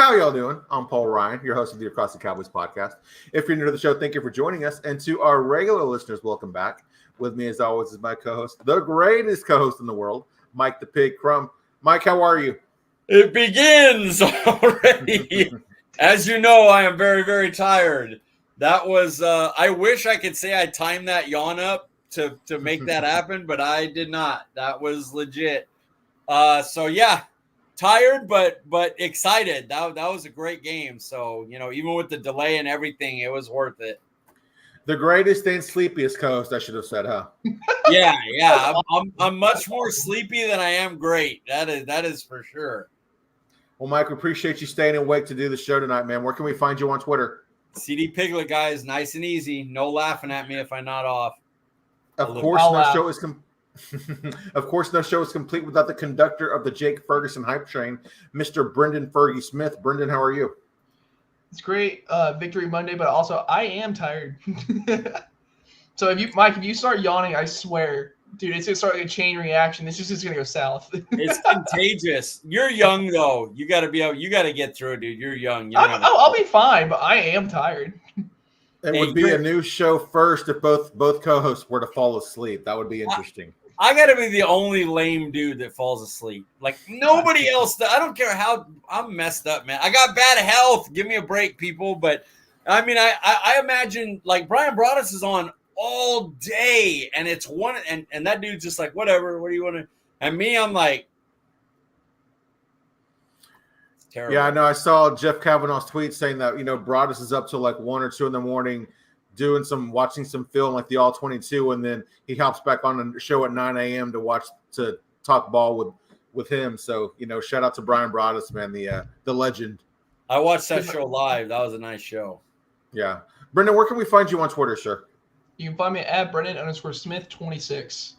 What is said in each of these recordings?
How y'all doing? I'm Paul Ryan, your host of the Across the Cowboys podcast. If you're new to the show, thank you for joining us. And to our regular listeners, welcome back. With me, as always, is my co-host, the greatest co-host in the world, Mike the Pig Crum. Mike, how are you? It begins already. As you know, I am very, very tired. That was, I wish I could say I timed that yawn up to make that happen, but I did not. That was legit. So yeah, tired, but excited. That was a great game. So, even with the delay and everything, it was worth it. The greatest and sleepiest co-host, I should have said, huh? Yeah. I'm much more sleepy than I am great. That is for sure. Well, Mike, we appreciate you staying awake to do the show tonight, man. Where can we find you on Twitter? CD Piglet, guys, nice and easy. No laughing at me if I'm not off. Of course, no show is complete without the conductor of the Jake Ferguson hype train, Mr. Brenden Fergy Smith. Brenden, how are you? It's great, Victory Monday, but also I am tired. So if you start yawning, I swear, dude, it's gonna start like a chain reaction. This is just gonna go south. It's contagious. You're young though. You got to get through it, dude. You're young. I'll be fine, but I am tired. It would be a new show first if both co-hosts were to fall asleep. That would be interesting. I got to be the only lame dude that falls asleep. Like nobody else. I don't care how I'm messed up, man. I got bad health. Give me a break, people. But I mean, I imagine like Brian Broaddus is on all day, and it's one, and that dude's just like, whatever. What do you want to? And me, I'm like, it's terrible. Yeah, I know. I saw Jeff Kavanaugh's tweet saying that Broaddus is up till like 1 or 2 in the morning, watching some film like the All 22, and then he hops back on a show at 9 a.m. to talk ball with him. So shout out to Brian Broaddus, man, the legend. I watched that show live. That was a nice show. Yeah, Brenden, where can we find you on Twitter, sir? You can find me at Brenden_Smith26.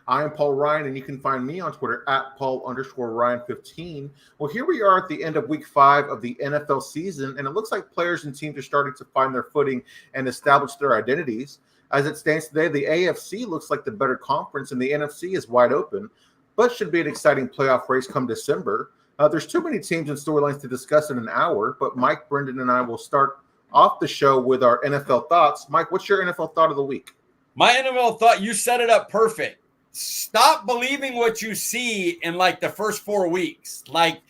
I am Paul Ryan, and you can find me on Twitter at Paul_Ryan15. Well, here we are at the end of week 5 of the NFL season, and it looks like players and teams are starting to find their footing and establish their identities. As it stands today, the AFC looks like the better conference, and the NFC is wide open, but should be an exciting playoff race come December. There's too many teams and storylines to discuss in an hour, but Mike, Brenden, and I will start off the show with our NFL thoughts. Mike, what's your NFL thought of the week? My NFL thought, you set it up perfect. Stop believing what you see in like the first 4 weeks. Like,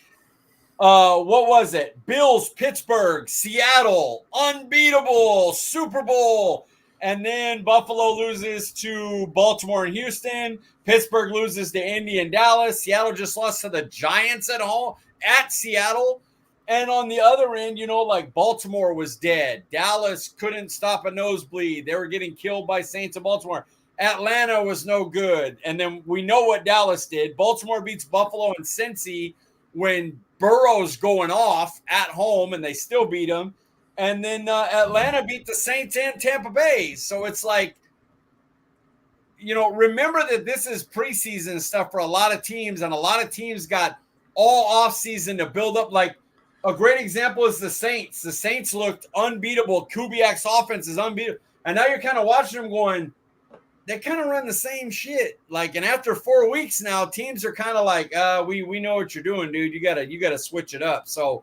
what was it? Bills, Pittsburgh, Seattle, unbeatable, Super Bowl. And then Buffalo loses to Baltimore and Houston. Pittsburgh loses to Indy and Dallas. Seattle just lost to the Giants at home at Seattle. And on the other end, like Baltimore was dead. Dallas couldn't stop a nosebleed. They were getting killed by Saints of Baltimore. Atlanta was no good. And then we know what Dallas did. Baltimore beats Buffalo and Cincy when Burrow's going off at home, and they still beat them. And then Atlanta beat the Saints and Tampa Bay. So it's like, remember that this is preseason stuff for a lot of teams, and a lot of teams got all offseason to build up. Like, a great example is the Saints. The Saints looked unbeatable. Kubiak's offense is unbeatable. And now you're kind of watching them going, they kind of run the same shit. Like, and after 4 weeks now, teams are kind of like, we know what you're doing, dude. You gotta switch it up. So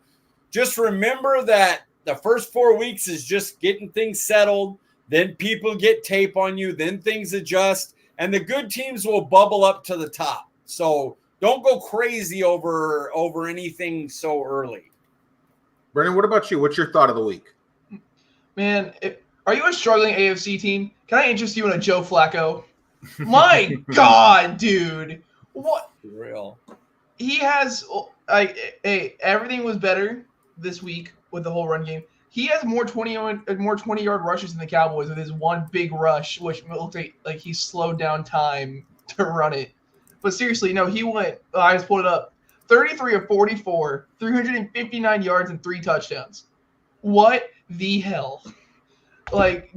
just remember that the first 4 weeks is just getting things settled. Then people get tape on you. Then things adjust. And the good teams will bubble up to the top. So don't go crazy over anything so early. Brenden, what about you? What's your thought of the week? Man, are you a struggling AFC team? Can I interest you in a Joe Flacco? My God, dude. What? Real. He has everything was better this week with the whole run game. He has more 20-yard rushes than the Cowboys with his one big rush, which looks like he slowed down time to run it. But seriously, no, he went. I just pulled it up. 33 of 44, 359 yards and 3 touchdowns. What the hell? Like,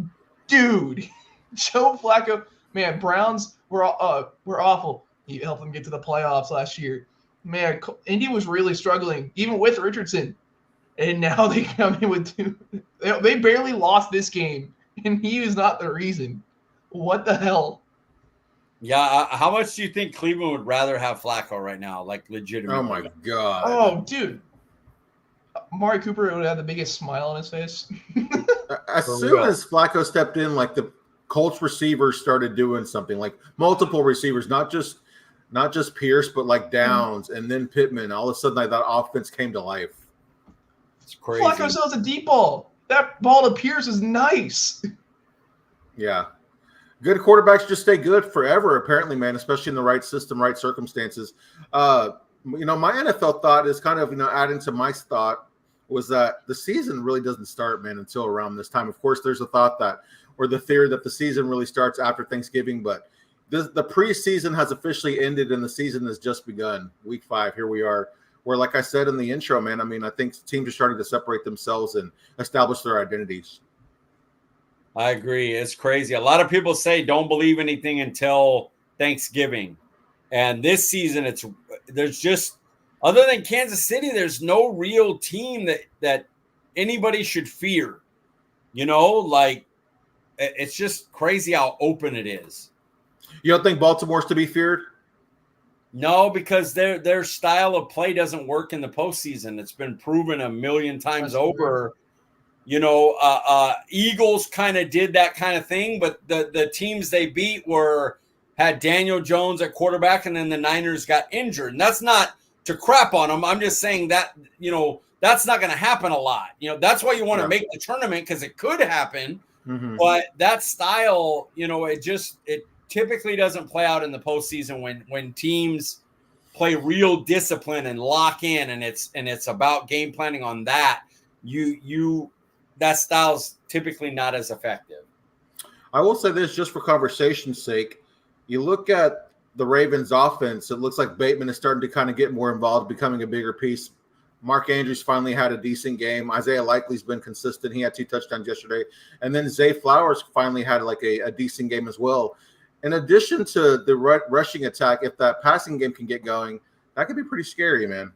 dude, Joe Flacco, man, Browns were awful. He helped them get to the playoffs last year. Man, Indy was really struggling, even with Richardson. And now they come in with 2. They barely lost this game, and he is not the reason. What the hell? Yeah, how much do you think Cleveland would rather have Flacco right now? Like, legitimately. Oh, my God. Oh, dude. Amari Cooper would have the biggest smile on his face. As soon as Flacco stepped in, like the Colts receivers started doing something, like multiple receivers, not just Pierce, but like Downs and then Pittman. All of a sudden, like that offense came to life. It's crazy. Flacco sells a deep ball. That ball to Pierce is nice. Yeah. Good quarterbacks just stay good forever, apparently, man, especially in the right system, right circumstances. My NFL thought is kind of, adding to Mike's thought was that the season really doesn't start, man, until around this time. Of course, there's a thought that, or the theory that the season really starts after Thanksgiving, but the preseason has officially ended and the season has just begun. Week 5, here we are. Where, like I said in the intro, man, I mean, I think teams are starting to separate themselves and establish their identities. I agree. It's crazy. A lot of people say don't believe anything until Thanksgiving. And this season, there's just, other than Kansas City, there's no real team that anybody should fear. Like, it's just crazy how open it is. You don't think Baltimore's to be feared? No, because their style of play doesn't work in the postseason. It's been proven a million times over. Eagles kind of did that kind of thing, but the teams they beat had Daniel Jones at quarterback, and then the Niners got injured. And that's not to crap on them. I'm just saying that, that's not going to happen a lot. That's why you want to make the tournament, because it could happen. Mm-hmm. But that style, it typically doesn't play out in the postseason when teams play real discipline and lock in, and it's about game planning on that. That style's typically not as effective. I will say this just for conversation's sake. You look at the Ravens offense, it looks like Bateman is starting to kind of get more involved, becoming a bigger piece. Mark Andrews finally had a decent game. Isaiah Likely's been consistent. He had 2 touchdowns yesterday. And then Zay Flowers finally had like a decent game as well. In addition to the rushing attack, if that passing game can get going, that could be pretty scary, man.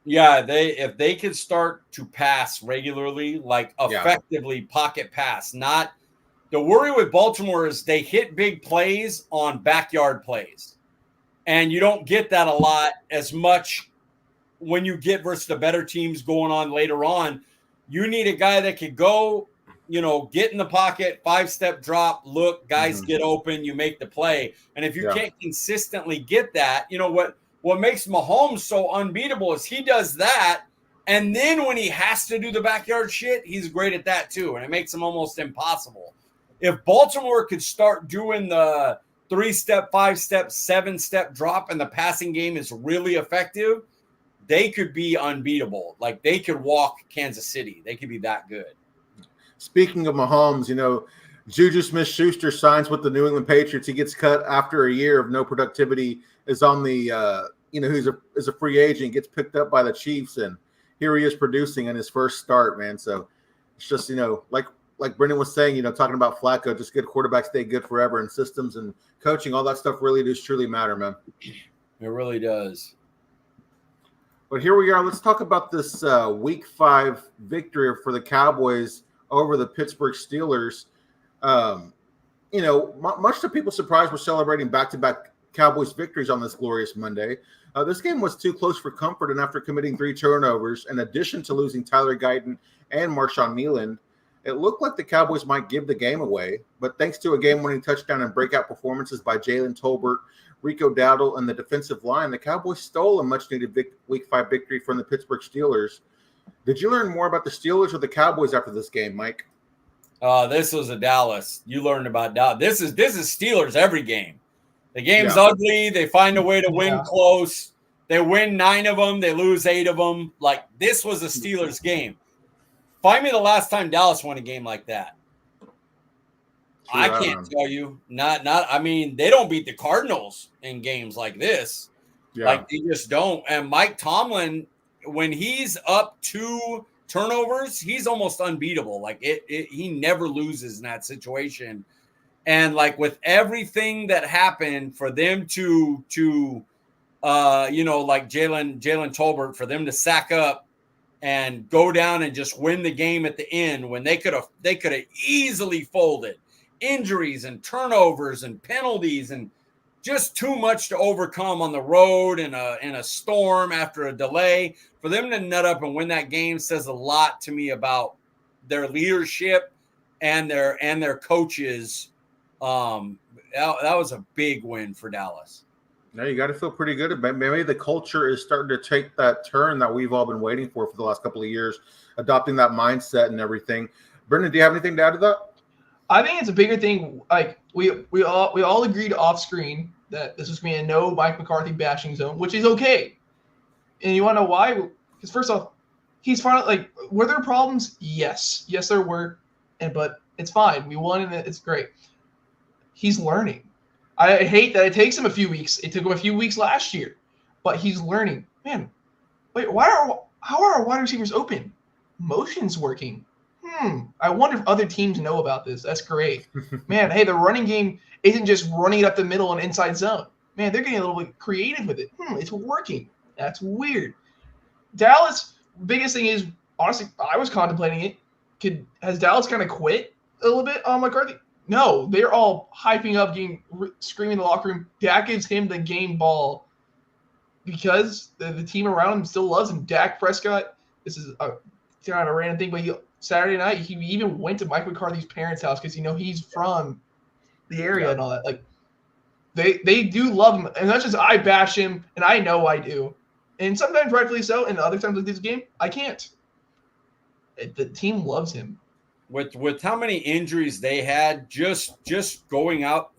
Yeah, if they could start to pass regularly, like effectively pocket pass. Not the worry with Baltimore is they hit big plays on backyard plays. And you don't get that a lot as much when you get versus the better teams going on later on. You need a guy that could go, get in the pocket, 5-step drop, look, guys get open, you make the play. And if you can't consistently get that, what makes Mahomes so unbeatable is he does that. And then when he has to do the backyard shit, he's great at that too. And it makes him almost impossible. If Baltimore could start doing the 3-step, 5-step, 7-step drop and the passing game is really effective, they could be unbeatable. Like they could walk Kansas City. They could be that good. Speaking of Mahomes, Juju Smith-Schuster signs with the New England Patriots. He gets cut after a year of no productivity, is on the, is a free agent, gets picked up by the Chiefs, and here he is producing in his first start, man. So it's just, like Brendan was saying, talking about Flacco, just good quarterbacks stay good forever, and systems and coaching, all that stuff really does truly matter, man. It really does. But here we are. Let's talk about this Week 5 victory for the Cowboys over the Pittsburgh Steelers. Much to people's surprise, we're celebrating back-to-back Cowboys victories on this glorious Monday. This game was too close for comfort, and after committing 3 turnovers, in addition to losing Tyler Guyton and Marshawn Kneeland, it looked like the Cowboys might give the game away. But thanks to a game-winning touchdown and breakout performances by Jalen Tolbert, Rico Dowdle, and the defensive line, the Cowboys stole a much-needed Week 5 victory from the Pittsburgh Steelers. Did you learn more about the Steelers or the Cowboys after this game, Mike? This was a Dallas. You learned about Dallas. This is Steelers every game. The game's ugly. They find a way to win close. They win 9 of them. They lose 8 of them. Like, this was a Steelers game. Find me the last time Dallas won a game like that. I can't tell you. I mean, they don't beat the Cardinals in games like this. Yeah. Like, they just don't. And Mike Tomlin, when he's up 2 turnovers, he's almost unbeatable. Like, he never loses in that situation. And, like, with everything that happened for them to like Jalen Tolbert, for them to sack up and go down and just win the game at the end when they could have easily folded. Injuries and turnovers and penalties, and just too much to overcome on the road in a storm after a delay. For them to nut up and win that game says a lot to me about their leadership and their coaches. That was a big win for Dallas. No, you got to feel pretty good about it. Maybe the culture is starting to take that turn that we've all been waiting for the last couple of years, adopting that mindset and everything. Brenden, do you have anything to add to that? I think it's a bigger thing. Like we all agreed off screen that this was going to be a no Mike McCarthy bashing zone, which is okay. And you want to know why? Because first off, he's finally like, were there problems? Yes, there were, but it's fine. We won, and it's great. He's learning. I hate that it takes him a few weeks. It took him a few weeks last year, but he's learning. Man, wait, how are our wide receivers open? Motion's working. I wonder if other teams know about this. That's great. Man, hey, the running game isn't just running it up the middle and inside zone. Man, they're getting a little bit creative with it. It's working. That's weird. Dallas, biggest thing is, honestly, I was contemplating it. Has Dallas kind of quit a little bit on McCarthy? No, they're all hyping up, screaming in the locker room. Dak gives him the game ball because the team around him still loves him. Dak Prescott, this is not a random thing, but Saturday night, he even went to Mike McCarthy's parents' house because, he's from the area and all that. Like, they do love him. And that's just, I bash him, and I know I do. And sometimes rightfully so, and other times like this game, I can't. The team loves him. With how many injuries they had, just going out,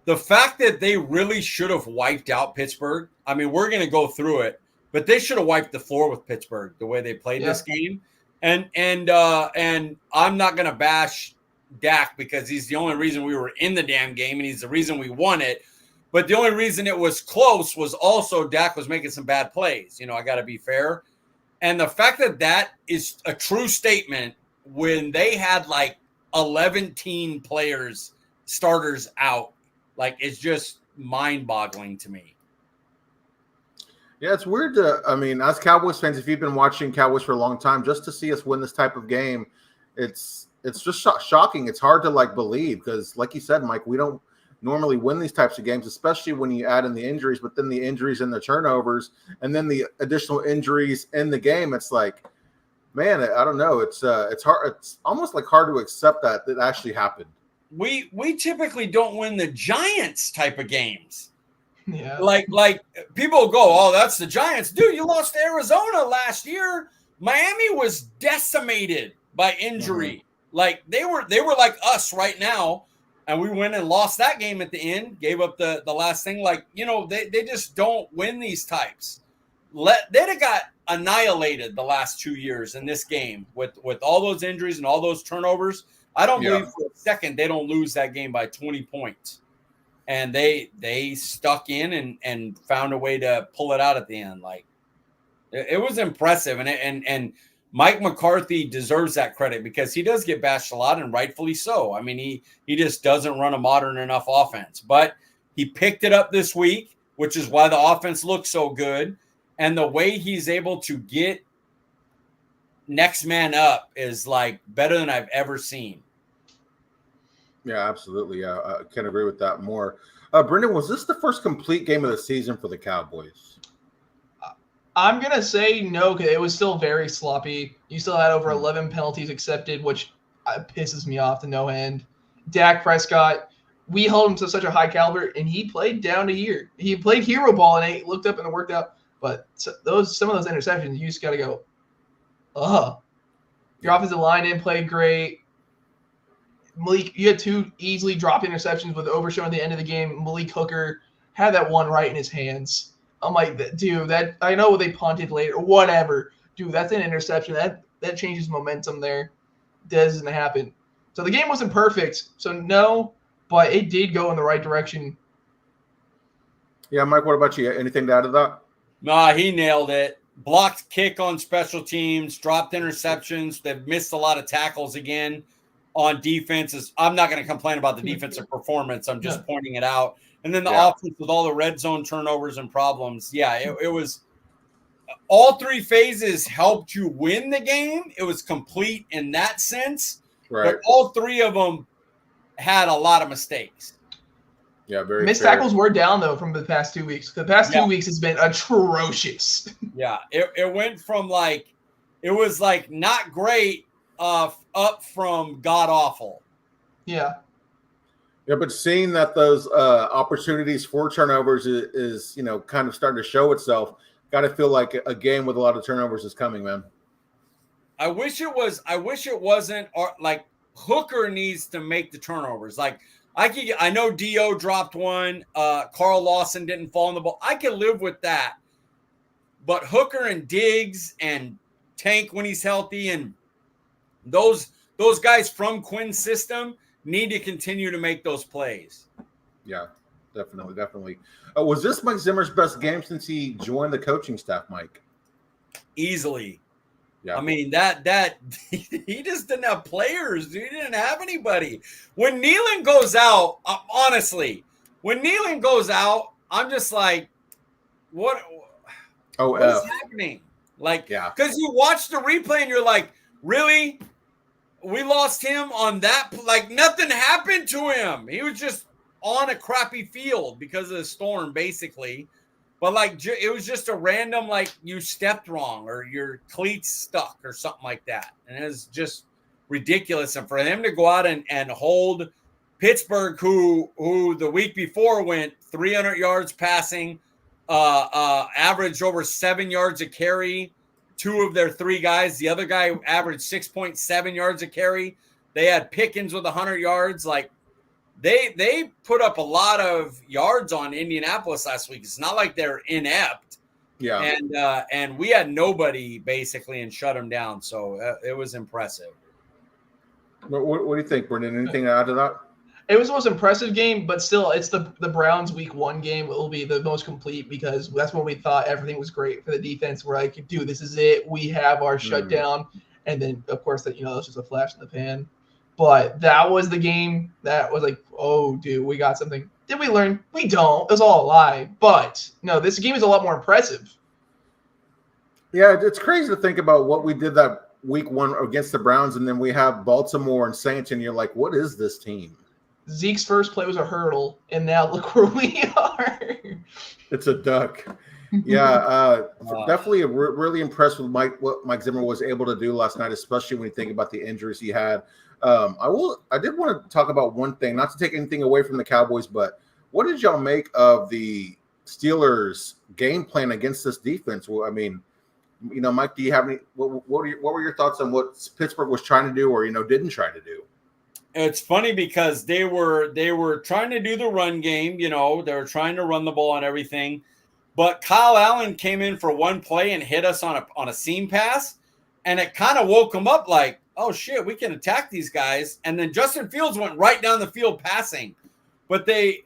the fact that they really should have wiped out Pittsburgh. I mean, we're going to go through it, but they should have wiped the floor with Pittsburgh the way they played this game. And I'm not going to bash Dak because he's the only reason we were in the damn game and he's the reason we won it. But the only reason it was close was also Dak was making some bad plays. I got to be fair. And the fact that is a true statement when they had like 11 team players, starters out, like it's just mind-boggling to me. Yeah, it's weird as Cowboys fans, if you've been watching Cowboys for a long time, just to see us win this type of game, it's just shocking. It's hard to believe because, like you said, Mike, we don't normally win these types of games, especially when you add in the injuries, but then the injuries and the turnovers and then the additional injuries in the game. It's like, man, I don't know. It's hard. It's almost hard to accept that actually happened. We typically don't win the Giants type of games. Yeah. Like people go, oh, that's the Giants. Dude, you lost to Arizona last year. Miami was decimated by injury. Like they were like us right now. And we went and lost that game at the end, gave up the last thing. They just don't win these types. They'd have got annihilated the last 2 years in this game with all those injuries and all those turnovers. I don't believe for a second they don't lose that game by 20 points. And they stuck in and found a way to pull it out at the end. Like it was impressive. And Mike McCarthy deserves that credit because he does get bashed a lot, and rightfully so. I mean, he just doesn't run a modern enough offense. But he picked it up this week, which is why the offense looks so good. And the way he's able to get next man up is better than I've ever seen. Yeah, absolutely. Yeah, I can't agree with that more. Brenden, was this the first complete game of the season for the Cowboys? I'm going to say no, because it was still very sloppy. You still had over 11 penalties accepted, which pisses me off to no end. Dak Prescott, we held him to such a high caliber, and he played down to here. He played hero ball, and he looked up and it worked out. But some of those interceptions, you just got to go, Your offensive line didn't play great. Malik, you had two easily dropped interceptions with Overshown at the end of the game. Malik Hooker had that one right in his hands. I'm like, dude, that I know they punted later, whatever. Dude, that's an interception. That changes momentum there. Doesn't happen. So the game wasn't perfect. So no, but it did go in the right direction. Yeah, Mike, what about you? Anything to add to that? Nah, he nailed it. Blocked kick on special teams, dropped interceptions. They've missed a lot of tackles again on defenses. I'm not going to complain about the defensive performance. I'm just pointing it out. And then the offense with all the red zone turnovers and problems. Yeah, it was all three phases helped you win the game. It was complete in that sense. Right. But all three of them had a lot of mistakes. Yeah, very missed fair. tackles were down though from the past 2 weeks. The past 2 weeks has been atrocious. Yeah, it went from like it was like not great up from god awful. Yeah. Yeah, but seeing that those opportunities for turnovers is kind of starting to show itself, got to feel like a game with a lot of turnovers is coming, man. I wish it wasn't like Hooker needs to make the turnovers. Like I know Dio dropped one. Carl Lawson didn't fall on the ball. I can live with that. But Hooker and Diggs and Tank when he's healthy and those guys from Quinn's system need to continue to make those plays. Yeah, definitely. Was this Mike Zimmer's best game since he joined the coaching staff, Mike? Easily. Yeah. I mean, that he just didn't have players. He didn't have anybody. When Kneeland goes out, honestly, I'm just like, what is happening? Like, yeah, because you watch the replay and you're like, really? We lost him on that. Like, nothing happened to him. He was just on a crappy field because of the storm, basically. But, like, it was just a random, like, you stepped wrong or your cleats stuck or something like that. And it was just ridiculous. And for them to go out and hold Pittsburgh, who the week before went 300 yards passing, averaged over 7 yards a carry, 2 of their 3 guys. The other guy averaged 6.7 yards a carry. They had Pickens with 100 yards. Like, they put up a lot of yards on Indianapolis last week. It's not like they're inept. Yeah. And we had nobody basically and shut them down. So it was impressive. What do you think, Brenden? Anything to add to that? It was the most impressive game, but still, it's the Browns week 1 game. It will be the most complete because that's when we thought everything was great for the defense. We're like, dude, this is it. We have our shutdown. And then, of course, that that's just a flash in the pan. But that was the game that was like, oh, dude, we got something. Did we learn? We don't. It was all a lie. But, no, this game is a lot more impressive. Yeah, it's crazy to think about what we did that week 1 against the Browns, and then we have Baltimore and Saints, and you're like, what is this team? Zeke's first play was a hurdle, and now look where we are. It's a duck. Yeah, definitely really impressed with what Mike Zimmer was able to do last night, especially when you think about the injuries he had. I did want to talk about one thing, not to take anything away from the Cowboys, but what did y'all make of the Steelers' game plan against this defense? Well, I mean, Mike, do you have any? What were your thoughts on what Pittsburgh was trying to do, or didn't try to do? It's funny because they were trying to do the run game. They were trying to run the ball and everything. But Kyle Allen came in for one play and hit us on a seam pass, and it kind of woke him up like, oh, shit, we can attack these guys. And then Justin Fields went right down the field passing. But they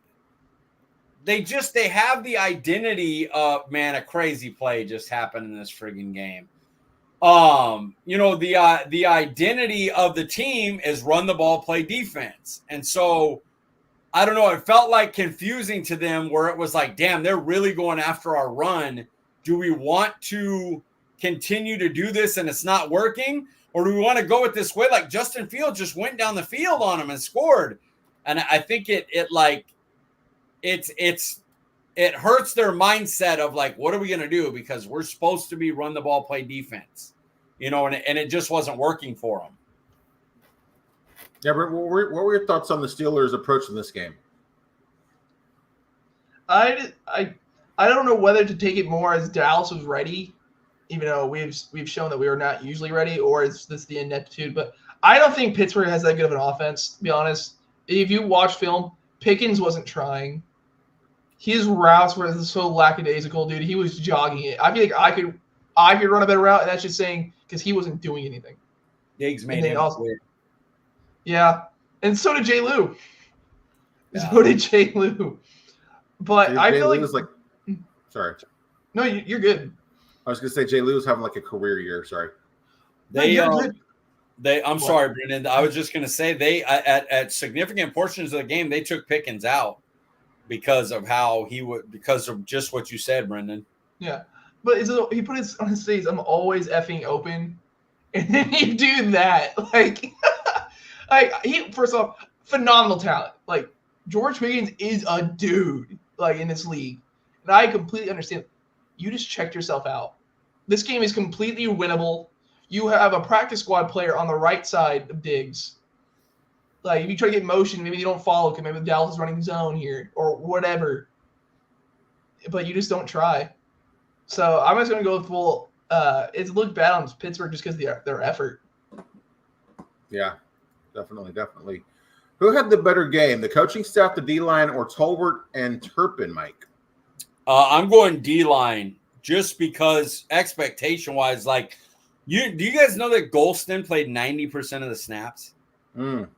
have the identity of, man, a crazy play just happened in this friggin' game. The identity of the team is run the ball, play defense. And so I don't know. It felt like confusing to them where it was like, damn, they're really going after our run. Do we want to continue to do this and it's not working? Or do we want to go with this way? Like Justin Fields just went down the field on him and scored. And I think it hurts their mindset of like, what are we going to do? Because we're supposed to be run the ball, play defense, and it just wasn't working for them. Yeah, but what were your thoughts on the Steelers' approach in this game? I don't know whether to take it more as Dallas was ready, even though we've shown that we are not usually ready, or is this the ineptitude? But I don't think Pittsburgh has that good of an offense, to be honest. If you watch film, Pickens wasn't trying. His routes were so lackadaisical, dude. He was jogging it. I feel like I could run a better route, and that's just saying because he wasn't doing anything. Diggs made it weird. Yeah, and so did Jay Lou. Yeah. So did Jay Lou. But Jay I feel like sorry. No, you're good. I was gonna say Jay Lou was having like a career year. Sorry. I'm sorry, Brenden. I was just gonna say they at significant portions of the game they took Pickens out because of because of just what you said, Brenden. Yeah, but he put it on his face. I'm always effing open, and then you do that. Like he first off, phenomenal talent. Like George Pickens is a dude, like, in this league. And I completely understand. You just checked yourself out. This game is completely winnable. You have a practice squad player on the right side of Diggs. Like, if you try to get motion, maybe you don't follow because maybe Dallas is running zone here or whatever. But you just don't try. So I'm just going to go full. It's looked bad on Pittsburgh just because of their effort. Yeah, definitely. Who had the better game, the coaching staff, the D-line, or Tolbert and Turpin, Mike? I'm going D-line just because expectation-wise, like, do you guys know that Golston played 90% of the snaps? Mm.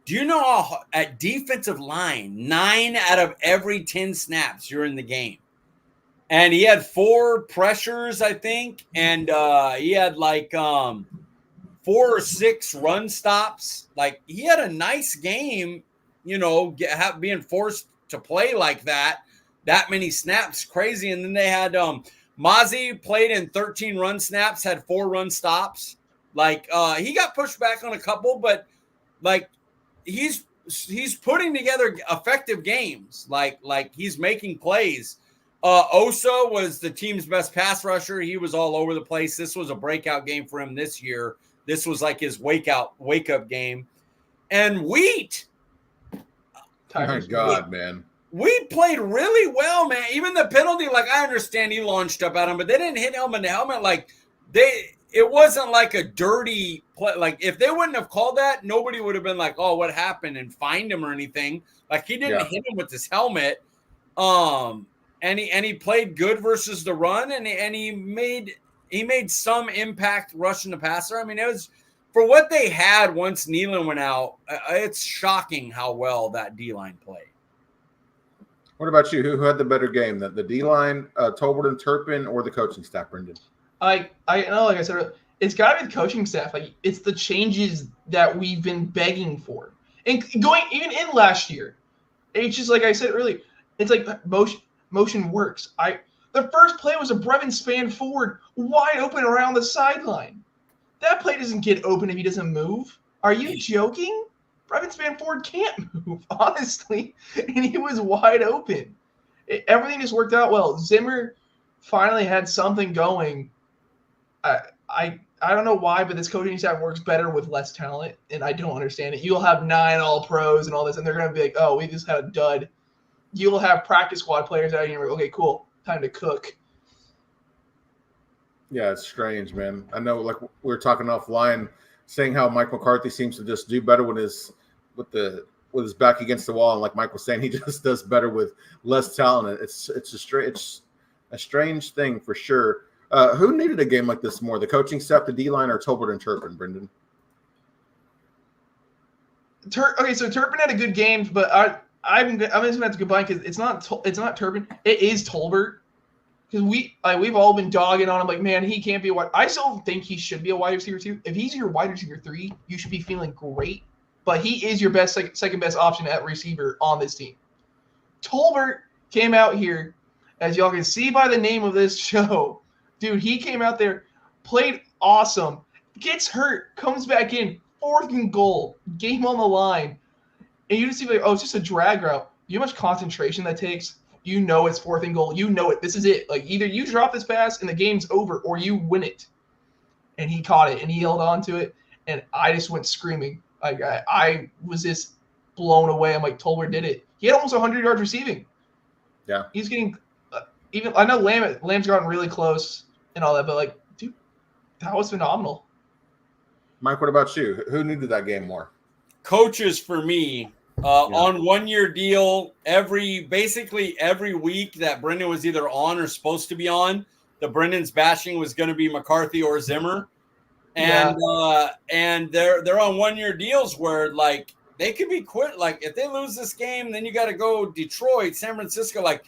Do you know how, at defensive line, 9 out of every 10 snaps you're in the game? And he had 4 pressures, I think, and he had like 4 or 6 run stops. Like, he had a nice game, being forced to play like that many snaps, crazy. And then they had Mozzie played in 13 run snaps, had 4 run stops. Like, he got pushed back on a couple, but like he's putting together effective games. Like he's making plays. Osa was the team's best pass rusher. He was all over the place. This was a breakout game for him this year. This was like his wake up game. And Wheat. My God, man. Wheat played really well, man. Even the penalty, like, I understand he launched up at him, but they didn't hit him in the helmet. Like, it wasn't like a dirty play. Like, if they wouldn't have called that, nobody would have been like, oh, what happened, and fined him or anything. Like, he didn't hit him with his helmet. And he played good versus the run, and he made some impact rushing the passer. I mean, it was for what they had once Kneeland went out. It's shocking how well that D-line played. What about you? Who had the better game, the D-line, Tolbert and Turpin, or the coaching staff, Brenden? I know, like I said, it's got to be the coaching staff. Like, it's the changes that we've been begging for, and going even in last year. It's just like I said earlier. It's like motion works. The first play was a Brevin span forward, wide open around the sideline. That play doesn't get open if he doesn't move. Are you joking? Brevin span forward can't move, honestly, and he was wide open. Everything just worked out well. Zimmer finally had something going. I don't know why, but this coaching staff works better with less talent, and I don't understand it. You'll have 9 all-pros and all this, and they're going to be like, oh, we just had a dud. You'll have practice squad players out here. Okay, cool. Time to cook. Yeah, it's strange, man. I know, like we were talking offline, saying how Mike McCarthy seems to just do better with his back against the wall, and like Mike was saying, he just does better with less talent. It's a strange thing for sure. Who needed a game like this more, the coaching staff, the D-line, or Tolbert and Turpin, Brenden? Okay, so Turpin had a good game, but I'm just gonna have to combine because it's not Turpin, it is Tolbert. Because we've all been dogging on him, like, man, he can't be a wide. I still think he should be a wide receiver 2. If he's your wide receiver 3, you should be feeling great. But he is your best second best option at receiver on this team. Tolbert came out here, as y'all can see by the name of this show. Dude, he came out there, played awesome, gets hurt, comes back in, 4th and goal, game on the line. And you just see, like, oh, it's just a drag route. You know how much concentration that takes? You know it's 4th and goal. You know it. This is it. Like, either you drop this pass and the game's over, or you win it. And he caught it, and he held on to it, and I just went screaming. Like, I was just blown away. I'm like, Tolbert did it. He had almost 100 yards receiving. Yeah. He's getting even – I know Lamb's gotten really close and all that, but, like, dude, that was phenomenal. Mike, what about you? Who needed that game more? Coaches for me. On 1-year deal, basically every week that Brenden was either on or supposed to be on, the Brendan's bashing was going to be McCarthy or Zimmer, and they're on 1-year deals where, like, they could be quit. Like, if they lose this game, then you got to go Detroit, San Francisco. Like,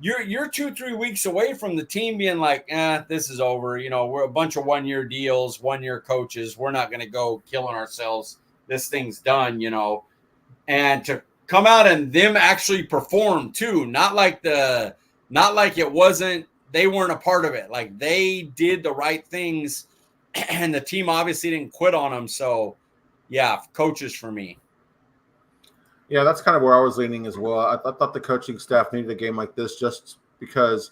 you're 2-3 weeks away from the team being like, this is over. We're a bunch of 1-year deals, 1-year coaches. We're not going to go killing ourselves. This thing's done. And to come out and them actually perform too, not like it wasn't, they weren't a part of it. Like, they did the right things, and the team obviously didn't quit on them. So, yeah, coaches for me. Yeah, that's kind of where I was leaning as well. I thought the coaching staff needed a game like this just because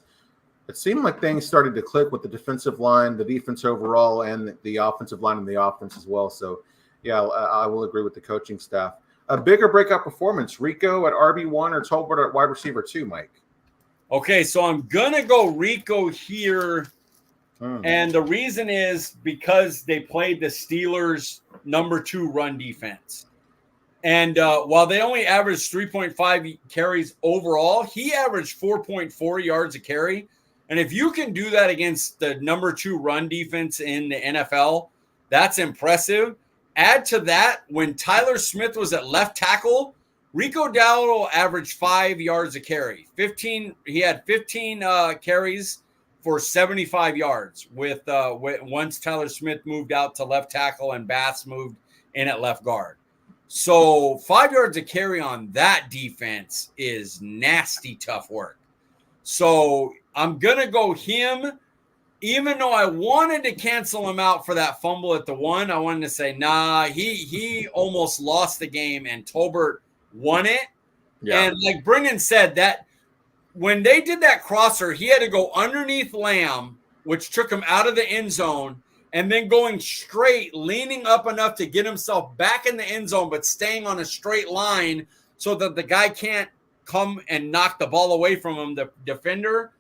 it seemed like things started to click with the defensive line, the defense overall, and the offensive line and the offense as well. So, yeah, I will agree with the coaching staff. A bigger breakout performance, Rico at RB1 or Tolbert at wide receiver 2, Mike? Okay, so I'm going to go Rico here. And the reason is because they played the Steelers' number 2 run defense. And while they only averaged 3.5 carries overall, he averaged 4.4 yards a carry. And if you can do that against the number 2 run defense in the NFL, that's impressive. Add to that, when Tyler Smith was at left tackle, Rico Dowdle averaged 5 yards a carry. He had 15 carries for 75 yards with once Tyler Smith moved out to left tackle and Bass moved in at left guard. So 5 yards a carry on that defense is nasty tough work. So I'm going to go him, even though I wanted to cancel him out for that fumble at the 1. I wanted to say, nah, he almost lost the game and Tolbert won it. Yeah. And like Brenden said, that when they did that crosser, he had to go underneath Lamb, which took him out of the end zone, and then going straight, leaning up enough to get himself back in the end zone, but staying on a straight line so that the guy can't come and knock the ball away from him, the defender.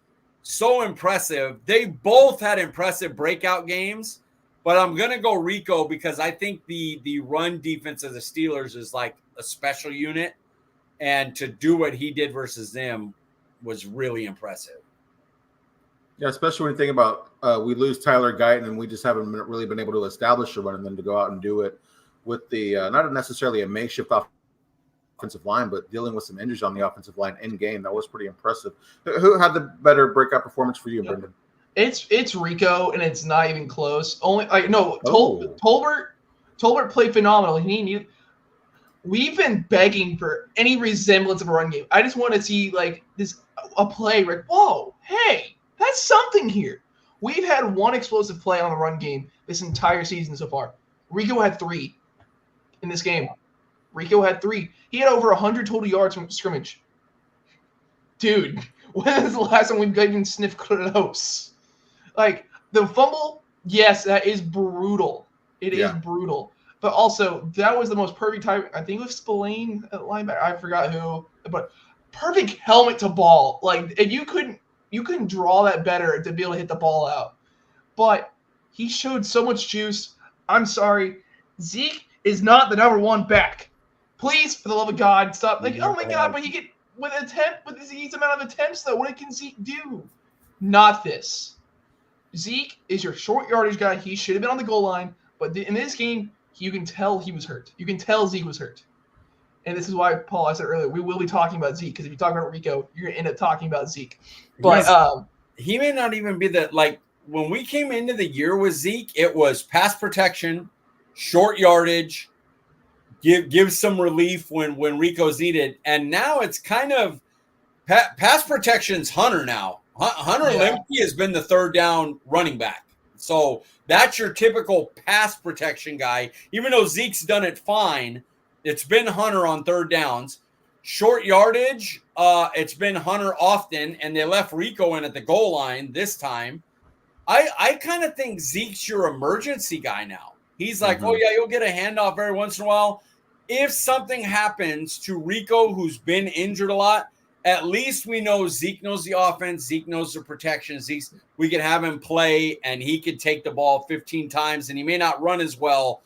So impressive. They both had impressive breakout games, but I'm going to go Rico because I think the run defense of the Steelers is like a special unit, and to do what he did versus them was really impressive. Yeah, especially when you think about we lose Tyler Guyton and we just haven't really been able to establish a run, and then to go out and do it with the not necessarily a makeshift offensive line, but dealing with some injuries on the offensive line in game, that was pretty impressive. Who had the better breakout performance for you, Brenden? It's Rico, and it's not even close. Tolbert played phenomenal. We've been begging for any resemblance of a run game. I just want to see like a play where, whoa, hey, that's something here. We've had one explosive play on the run game this entire season so far. Rico had 3 in this game. Rico had 3. He had over 100 total yards from scrimmage. Dude, when is the last time we've even sniffed close? Like, the fumble, yes, that is brutal. It is brutal. But also, that was the most perfect time. I think it was Spillane at linebacker. I forgot who. But perfect helmet to ball. Like, if you couldn't draw that better to be able to hit the ball out. But he showed so much juice. I'm sorry. Zeke is not the number 1 back. Please, for the love of God, stop. Like, oh my God, but he get with Zeke's amount of attempts, though, what can Zeke do? Not this. Zeke is your short yardage guy. He should have been on the goal line. But in this game, you can tell he was hurt. You can tell Zeke was hurt. And this is why, Paul, I said earlier, we will be talking about Zeke, because if you talk about Rico, you're going to end up talking about Zeke. But he may not even be when we came into the year with Zeke, it was pass protection, short yardage, give some relief when Rico's needed. And now it's kind of pass protection's Hunter now. Hunter Lemke has been the third down running back. So that's your typical pass protection guy. Even though Zeke's done it fine, it's been Hunter on third downs. Short yardage, it's been Hunter often, and they left Rico in at the goal line this time. I kind of think Zeke's your emergency guy now. He's like, oh, yeah, you'll get a handoff every once in a while. If something happens to Rico, who's been injured a lot, at least we know Zeke knows the offense. Zeke knows the protection. We could have him play, and he could take the ball 15 times, and he may not run as well,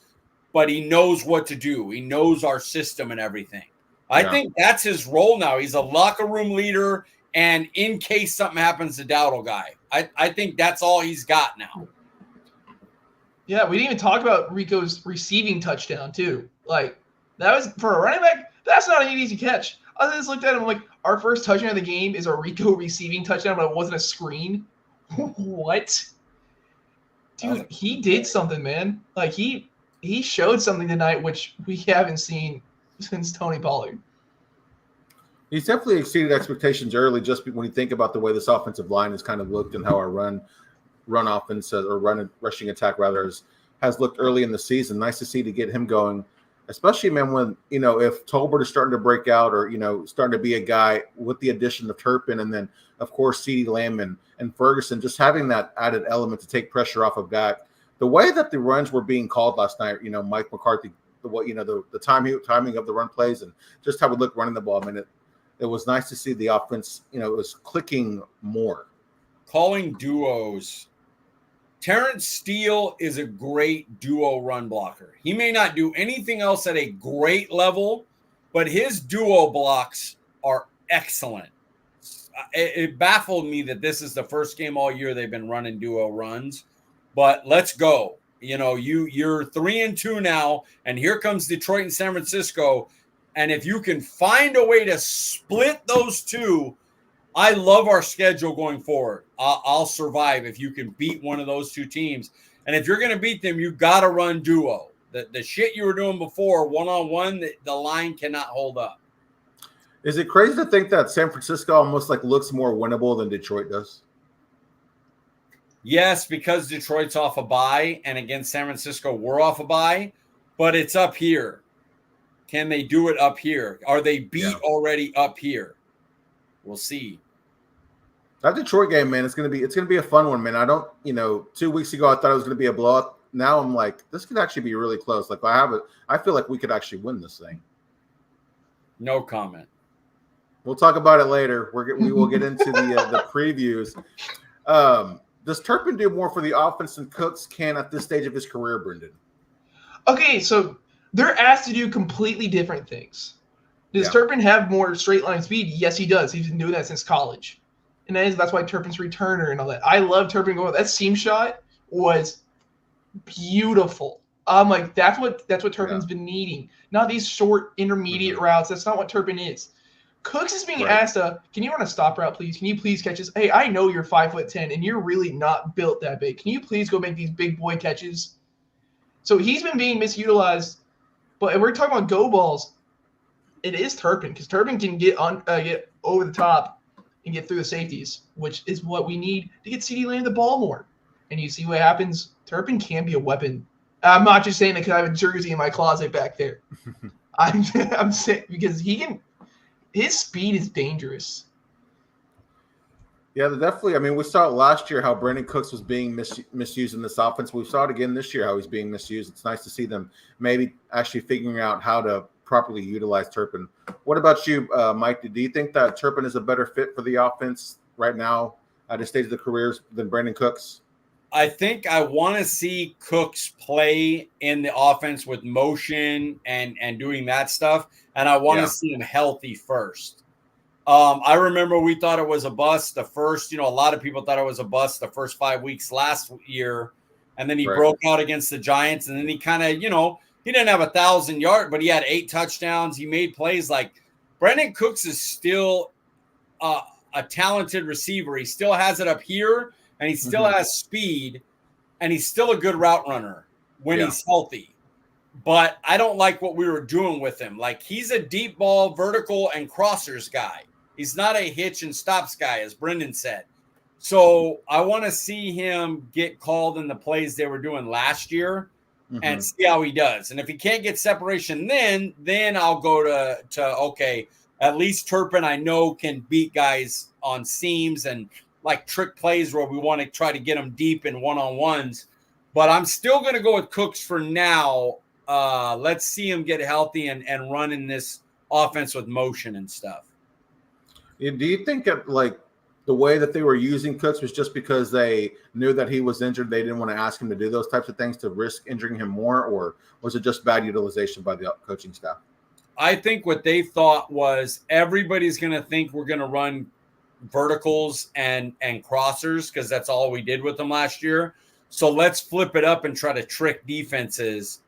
but he knows what to do. He knows our system and everything. I think that's his role now. He's a locker room leader, and in case something happens to Dowdle guy. I think that's all he's got now. Yeah, we didn't even talk about Rico's receiving touchdown, too. Like, that was, for a running back, that's not an easy catch. I just looked at him like, our first touchdown of the game is a Rico receiving touchdown, but it wasn't a screen. What? Dude, he did something, man. Like, he showed something tonight, which we haven't seen since Tony Pollard. He's definitely exceeded expectations early, just when you think about the way this offensive line has kind of looked and how our run offense or rushing attack rather has looked early in the season. Nice to see to get him going. especially, man, when, if Tolbert is starting to break out or, starting to be a guy with the addition of Turpin and then, of course, CeeDee Lamb and Ferguson, just having that added element to take pressure off of Dak. The way that the runs were being called last night, Mike McCarthy, the timing of the run plays and just how we looked running the ball. I mean, it was nice to see the offense, it was clicking more. Calling duos. Terrence Steele is a great duo run blocker. He may not do anything else at a great level, but his duo blocks are excellent. It baffled me that this is the first game all year they've been running duo runs, but let's go. You're 3-2 now, and here comes Detroit and San Francisco. And if you can find a way to split those two, I love our schedule going forward. I'll survive if you can beat one of those two teams. And if you're going to beat them, you got to run duo. The shit you were doing before, one-on-one, the line cannot hold up. Is it crazy to think that San Francisco almost looks more winnable than Detroit does? Yes, because Detroit's off a bye, and against San Francisco, we're off a bye, but it's up here. Can they do it up here? Are they beat already up here? We'll see. That Detroit game, man, it's gonna be a fun one, man. I don't, 2 weeks ago I thought it was gonna be a blowout. Now I'm like, this could actually be really close. I feel like we could actually win this thing. No comment. We'll talk about it later. We will get into the previews. Does Turpin do more for the offense than Cooks can at this stage of his career, Brenden? Okay, so they're asked to do completely different things. Does Turpin have more straight line speed? Yes, he does. He's been doing that since college. And that's why Turpin's returner and all that. I love Turpin going. That seam shot was beautiful. I'm like, that's what Turpin's been needing. Not these short intermediate routes. That's not what Turpin is. Cooks is being asked, can you run a stop route, please? Can you please catch this? Hey, I know you're 5'10" and you're really not built that big. Can you please go make these big boy catches? So he's been being misutilized. But if we're talking about go balls, it is Turpin, because Turpin can get over the top and get through the safeties, which is what we need to get CeeDee Lamb the ball more. And you see what happens. Turpin can be a weapon. I'm not just saying that because I have a jersey in my closet back there. I'm saying because his speed is dangerous. Yeah, definitely. I mean, we saw it last year how Brandin Cooks was being misused in this offense. We saw it again this year how he's being misused. It's nice to see them maybe actually figuring out how to properly utilize Turpin. What about you, Mike? Do you think that Turpin is a better fit for the offense right now at this stage of the careers than Brandin Cooks? I think I want to see Cooks play in the offense with motion and doing that stuff, and I want to see him healthy first. I remember we thought it was a bust the first, a lot of people thought it was a bust the first 5 weeks last year, and then he broke out against the Giants, and then he kind of, he didn't have 1,000 yards, but he had 8 touchdowns. He made plays. Like Brandin Cooks is still a talented receiver. He still has it up here, and he still has speed, and he's still a good route runner when he's healthy. But I don't like what we were doing with him. Like, he's a deep ball, vertical, and crossers guy. He's not a hitch and stops guy, as Brenden said. So I want to see him get called in the plays they were doing last year and see how he does. And if he can't get separation then I'll go to okay, at least Turpin I know can beat guys on seams and like trick plays where we want to try to get them deep in one-on-ones. But I'm still going to go with Cooks for now. Let's see him get healthy and run in this offense with motion and stuff. Do you think the way that they were using Cooks was just because they knew that he was injured, they didn't want to ask him to do those types of things to risk injuring him more, or was it just bad utilization by the coaching staff? I think what they thought was everybody's going to think we're going to run verticals and crossers because that's all we did with them last year. So let's flip it up and try to trick defenses.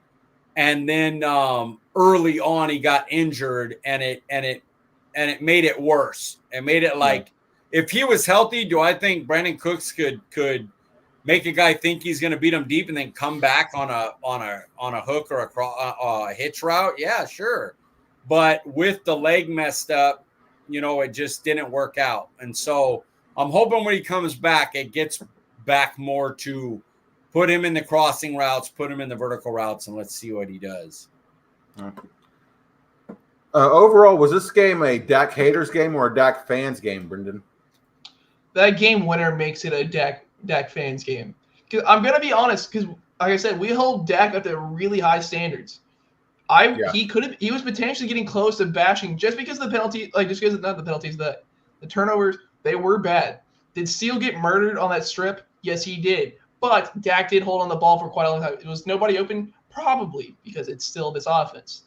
And then early on he got injured and it made it worse. It made it like if he was healthy, do I think Brandin Cooks could make a guy think he's going to beat him deep and then come back on a hook or a hitch route? Yeah, sure. But with the leg messed up, it just didn't work out. And so I'm hoping when he comes back, it gets back more to put him in the crossing routes, put him in the vertical routes, and let's see what he does. Overall, was this game a Dak haters game or a Dak fans game, Brenden? That game winner makes it a Dak fans game. Because I'm gonna be honest, because like I said, we hold Dak up to really high standards. He was potentially getting close to bashing just because the penalty, just because not the penalties, the turnovers, they were bad. Did Steele get murdered on that strip? Yes, he did. But Dak did hold on the ball for quite a long time. Was nobody open? Probably, because it's still this offense.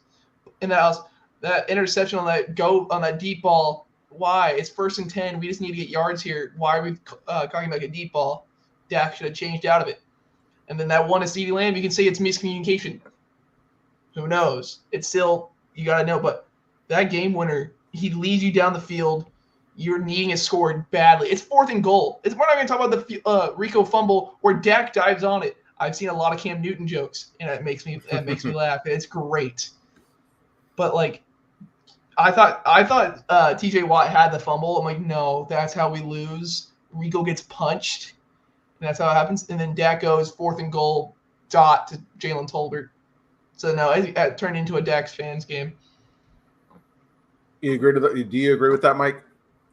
And that interception on that deep ball. Why? It's 1st and 10. We just need to get yards here. Why are we talking about a deep ball? Dak should have changed out of it. And then that one is CeeDee Lamb. You can say it's miscommunication. Who knows? It's still, you got to know. But that game winner, he leads you down the field. You're needing a score badly. It's 4th and goal. We're not going to talk about the Rico fumble where Dak dives on it. I've seen a lot of Cam Newton jokes, and it makes me laugh. It's great. But I thought T.J. Watt had the fumble. I'm like, no, that's how we lose. Rico gets punched, and that's how it happens. And then Dak goes 4th and goal, dot to Jalen Tolbert. So no, it turned into a Dak's fans game. You agree to that? Do you agree with that, Mike?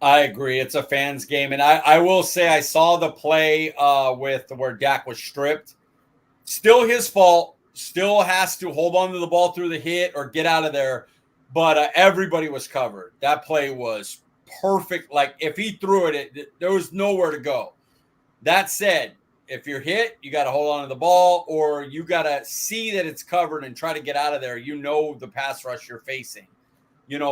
I agree. It's a fans game. And I will say I saw the play with where Dak was stripped. Still his fault. Still has to hold on to the ball through the hit or get out of there. But everybody was covered. That play was perfect. If he threw it, there was nowhere to go. That said, if you're hit, you got to hold on to the ball or you got to see that it's covered and try to get out of there. You know the pass rush you're facing.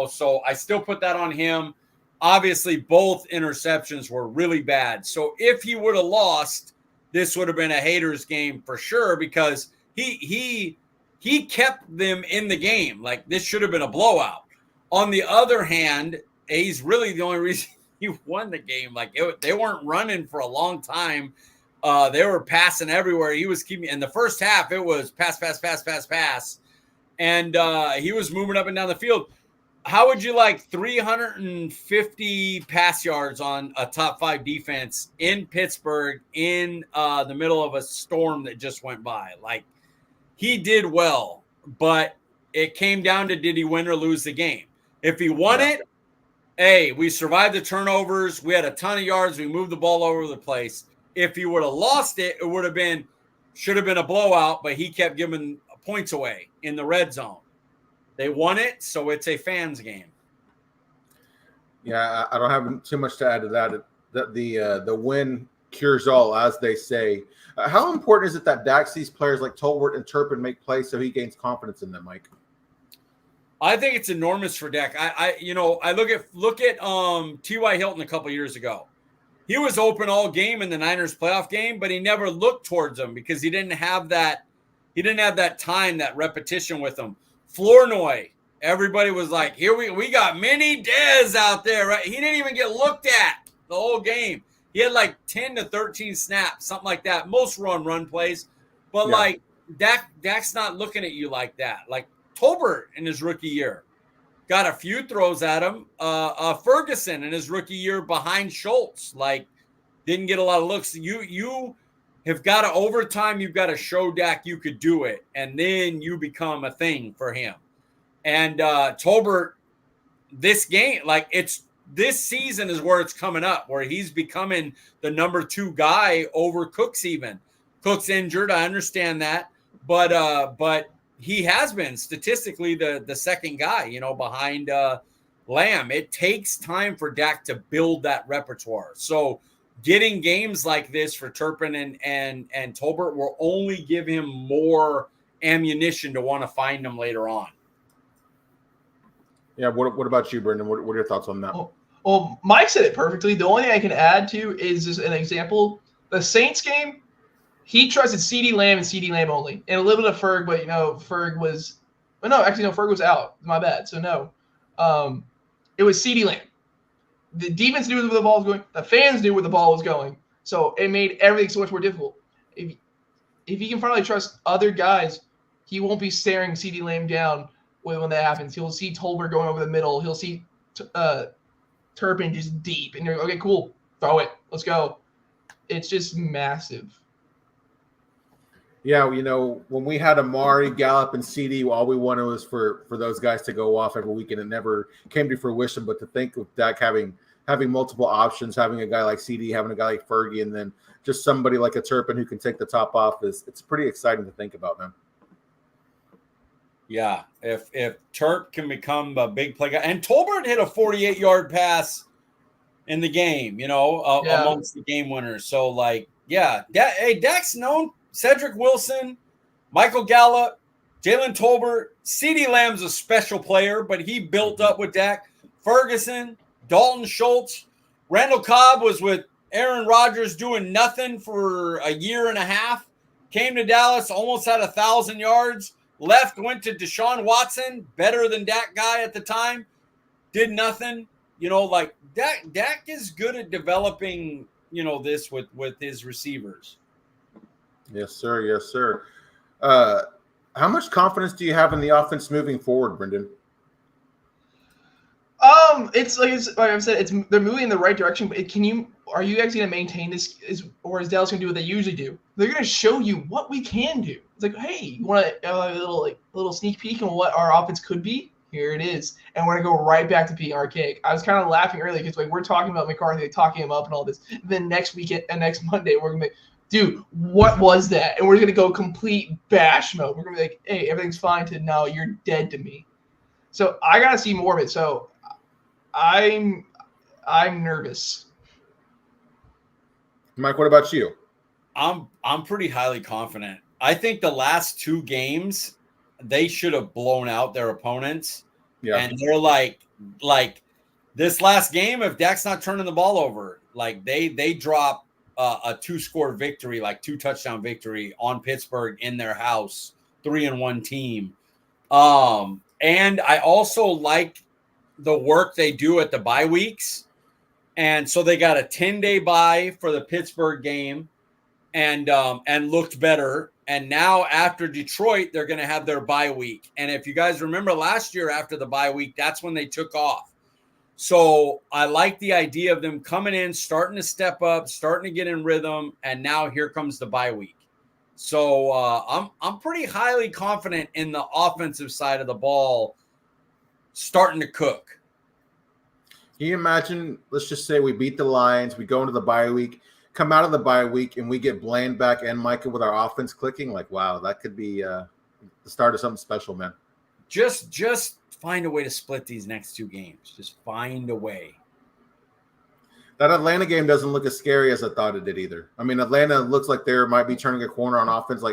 So I still put that on him. Obviously, both interceptions were really bad. So if he would have lost, this would have been a haters game for sure because he kept them in the game. This should have been a blowout. On the other hand, he's really the only reason he won the game. They weren't running for a long time. They were passing everywhere. He was keeping in the first half. It was pass, and he was moving up and down the field. How would you like 350 pass yards on a top 5 defense in Pittsburgh in the middle of a storm that just went by? He did well, but it came down to did he win or lose the game? If he won it, hey, we survived the turnovers. We had a ton of yards. We moved the ball all over the place. If he would have lost it, it should have been a blowout, but he kept giving points away in the red zone. They won it, so it's a fans game. Yeah, I don't have too much to add to that. The win cures all, as they say. How important is it that Dak sees players like Tolbert and Turpin make plays so he gains confidence in them, Mike? I think it's enormous for Dak. I look at T.Y. Hilton a couple years ago. He was open all game in the Niners playoff game, but he never looked towards them because he didn't have that. He didn't have that time, that repetition with him. Flournoy, everybody was like, "Here we got mini Dez out there, right?" He didn't even get looked at the whole game. He had 10 to 13 snaps, something like that. Most run plays, but Dak's not looking at you like that. Tolbert in his rookie year got a few throws at him. Ferguson in his rookie year behind Schultz, didn't get a lot of looks. You have got to, over time, you've got to show Dak you could do it, and then you become a thing for him. And Tolbert, this game, this season is where it's coming up, where he's becoming the number 2 guy over Cooks even. Cooks injured, I understand that, but he has been statistically the second guy, behind Lamb. It takes time for Dak to build that repertoire. So getting games like this for Turpin and Tolbert will only give him more ammunition to want to find him later on. Yeah, what about you, Brenden? What are your thoughts on that? Well, Mike said it perfectly. The only thing I can add to is just an example. The Saints game, he trusted CeeDee Lamb and CeeDee Lamb only. And a little bit of Ferg, but, Ferg was – Ferg was out. My bad. So, no. It was CeeDee Lamb. The defense knew where the ball was going. The fans knew where the ball was going. So it made everything so much more difficult. If he can finally trust other guys, he won't be staring CeeDee Lamb down when that happens. He'll see Tolbert going over the middle. He'll see Turpin just deep. And you're okay, cool. Throw it. Let's go. It's just massive. Yeah, when we had Amari, Gallup, and CD, all we wanted was for those guys to go off every week, and it never came to fruition. But to think of Dak having multiple options, having a guy like CD, having a guy like Fergie, and then just somebody like a Turpin who can take the top off it's pretty exciting to think about, man. Yeah, if Turp can become a big play guy, and Tolbert hit a 48-yard pass in the game, amongst the game winners. So, Dak's known. Cedric Wilson, Michael Gallup, Jalen Tolbert, CeeDee Lamb's a special player, but he built up with Dak. Ferguson, Dalton Schultz, Randall Cobb was with Aaron Rodgers doing nothing for a year and a half. Came to Dallas, almost had 1,000 yards. Left, went to Deshaun Watson, better than Dak guy at the time. Did nothing. Dak is good at developing, this with his receivers. Yes, sir. Yes, sir. How much confidence do you have in the offense moving forward, Brenden? It's like I've said, they're moving in the right direction. But are you actually going to maintain this? Or is Dallas going to do what they usually do? They're going to show you what we can do. It's like, hey, you want a little sneak peek on what our offense could be? Here it is, and we're gonna go right back to being archaic. I was kind of laughing earlier because we're talking about McCarthy, talking him up and all this. Then next weekend and next Monday, we're gonna be, dude, what was that? And we're gonna go complete bash mode. We're gonna be like, hey, everything's fine. To no, you're dead to me. So I gotta see more of it. So I'm nervous. Mike, what about you? I'm pretty highly confident. I think the last two games they should have blown out their opponents. Yeah. And they're like this last game, if Dak's not turning the ball over, they drop a 2-score victory, 2-touchdown victory on Pittsburgh in their house, 3-1 team. And I also like the work they do at the bye weeks. And so they got a 10-day bye for the Pittsburgh game and looked better. And now after Detroit, they're going to have their bye week. And if you guys remember last year after the bye week, that's when they took off. So I like the idea of them coming in, starting to step up, starting to get in rhythm. And now here comes the bye week. So I'm pretty highly confident in the offensive side of the ball starting to cook. Can you imagine, let's just say we beat the Lions, we go into the bye week, come out of the bye week, and we get Bland back and Micah with our offense clicking? Wow, that could be the start of something special, man. Just find a way to split these next two games. Just find a way. That Atlanta game doesn't look as scary as I thought it did either. I mean, Atlanta looks like they might be turning a corner on offense.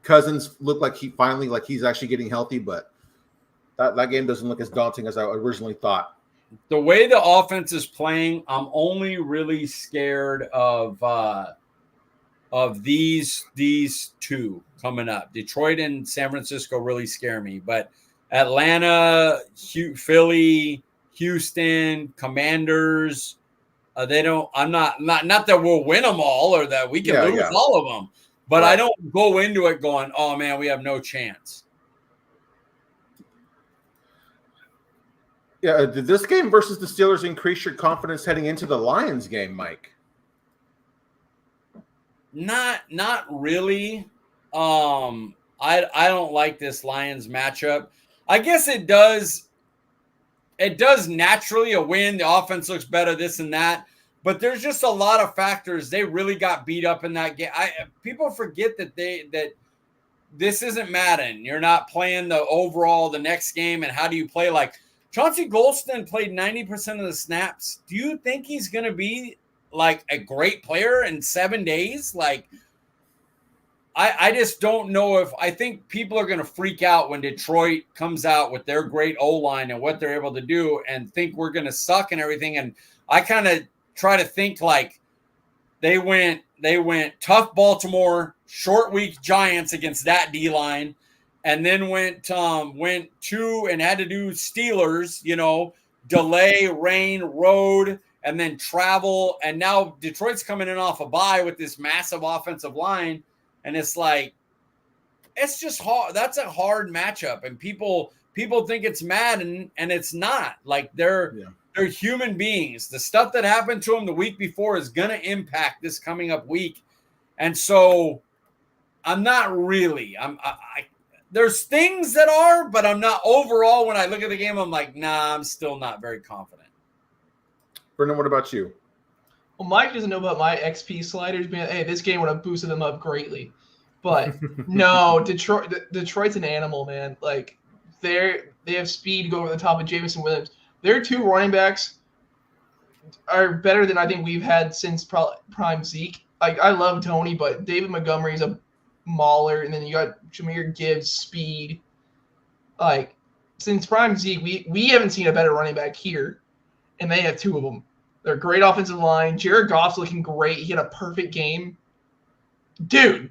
Cousins look like he's actually getting healthy, but that game doesn't look as daunting as I originally thought. The way the offense is playing, I'm only really scared of these two coming up. Detroit and San Francisco really scare me, but Atlanta, Philly, Houston, Commanders, they don't. I'm not that we'll win them all or that we can lose all of them, but right. I don't go into it going, oh man, we have no chance. Yeah, did this game versus the Steelers increase your confidence heading into the Lions game, Mike? Not really. I don't like this Lions matchup. I guess it does. It does naturally a win. The offense looks better, this and that. But there's just a lot of factors. They really got beat up in that game. People forget that this isn't Madden. You're not playing the next game, and how do you play Chauncey Golston played 90% of the snaps. Do you think he's going to be a great player in 7 days? I just don't know if – I think people are going to freak out when Detroit comes out with their great O-line and what they're able to do and think we're going to suck and everything. And I kind of try to think they went tough Baltimore, short week Giants against that D-line. And then went to and had to do Steelers, delay, rain, road, and then travel. And now Detroit's coming in off a bye with this massive offensive line. And it's it's just hard. That's a hard matchup. And people think it's Madden, and it's not. They're human beings. The stuff that happened to them the week before is going to impact this coming up week. And so I'm not really. There's things that are, but I'm not overall. When I look at the game, I'm like, nah, I'm still not very confident. Brenden, what about you? Well, Mike doesn't know about my XP sliders. Being, hey, this game would have boosted them up greatly. But no, Detroit's an animal, man. Like they have speed to go over the top of Jameson Williams. Their two running backs are better than I think we've had since prime Zeke. Like I love Tony, but David Montgomery's a mauler, and then you got Jahmyr Gibbs speed. Like since prime Zeke, we haven't seen a better running back here, and they have two of them. They're a great offensive line. Jared Goff's looking great. He had a perfect game. Dude,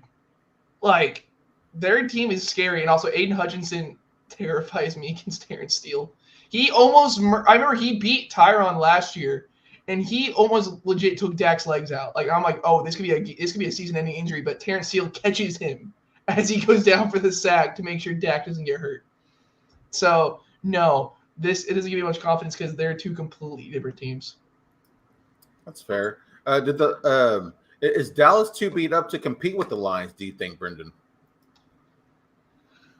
like, their team is scary. And also, Aiden Hutchinson terrifies me against Terrence Steele. I remember he beat Tyron last year, and he almost legit took Dak's legs out. Like, I'm like, oh, this could be a season-ending injury. But Terrence Steele catches him as he goes down for the sack to make sure Dak doesn't get hurt. So, no, it doesn't give me much confidence because they're two completely different teams. That's fair. Is Dallas too beat up to compete with the Lions, do you think, Brenden?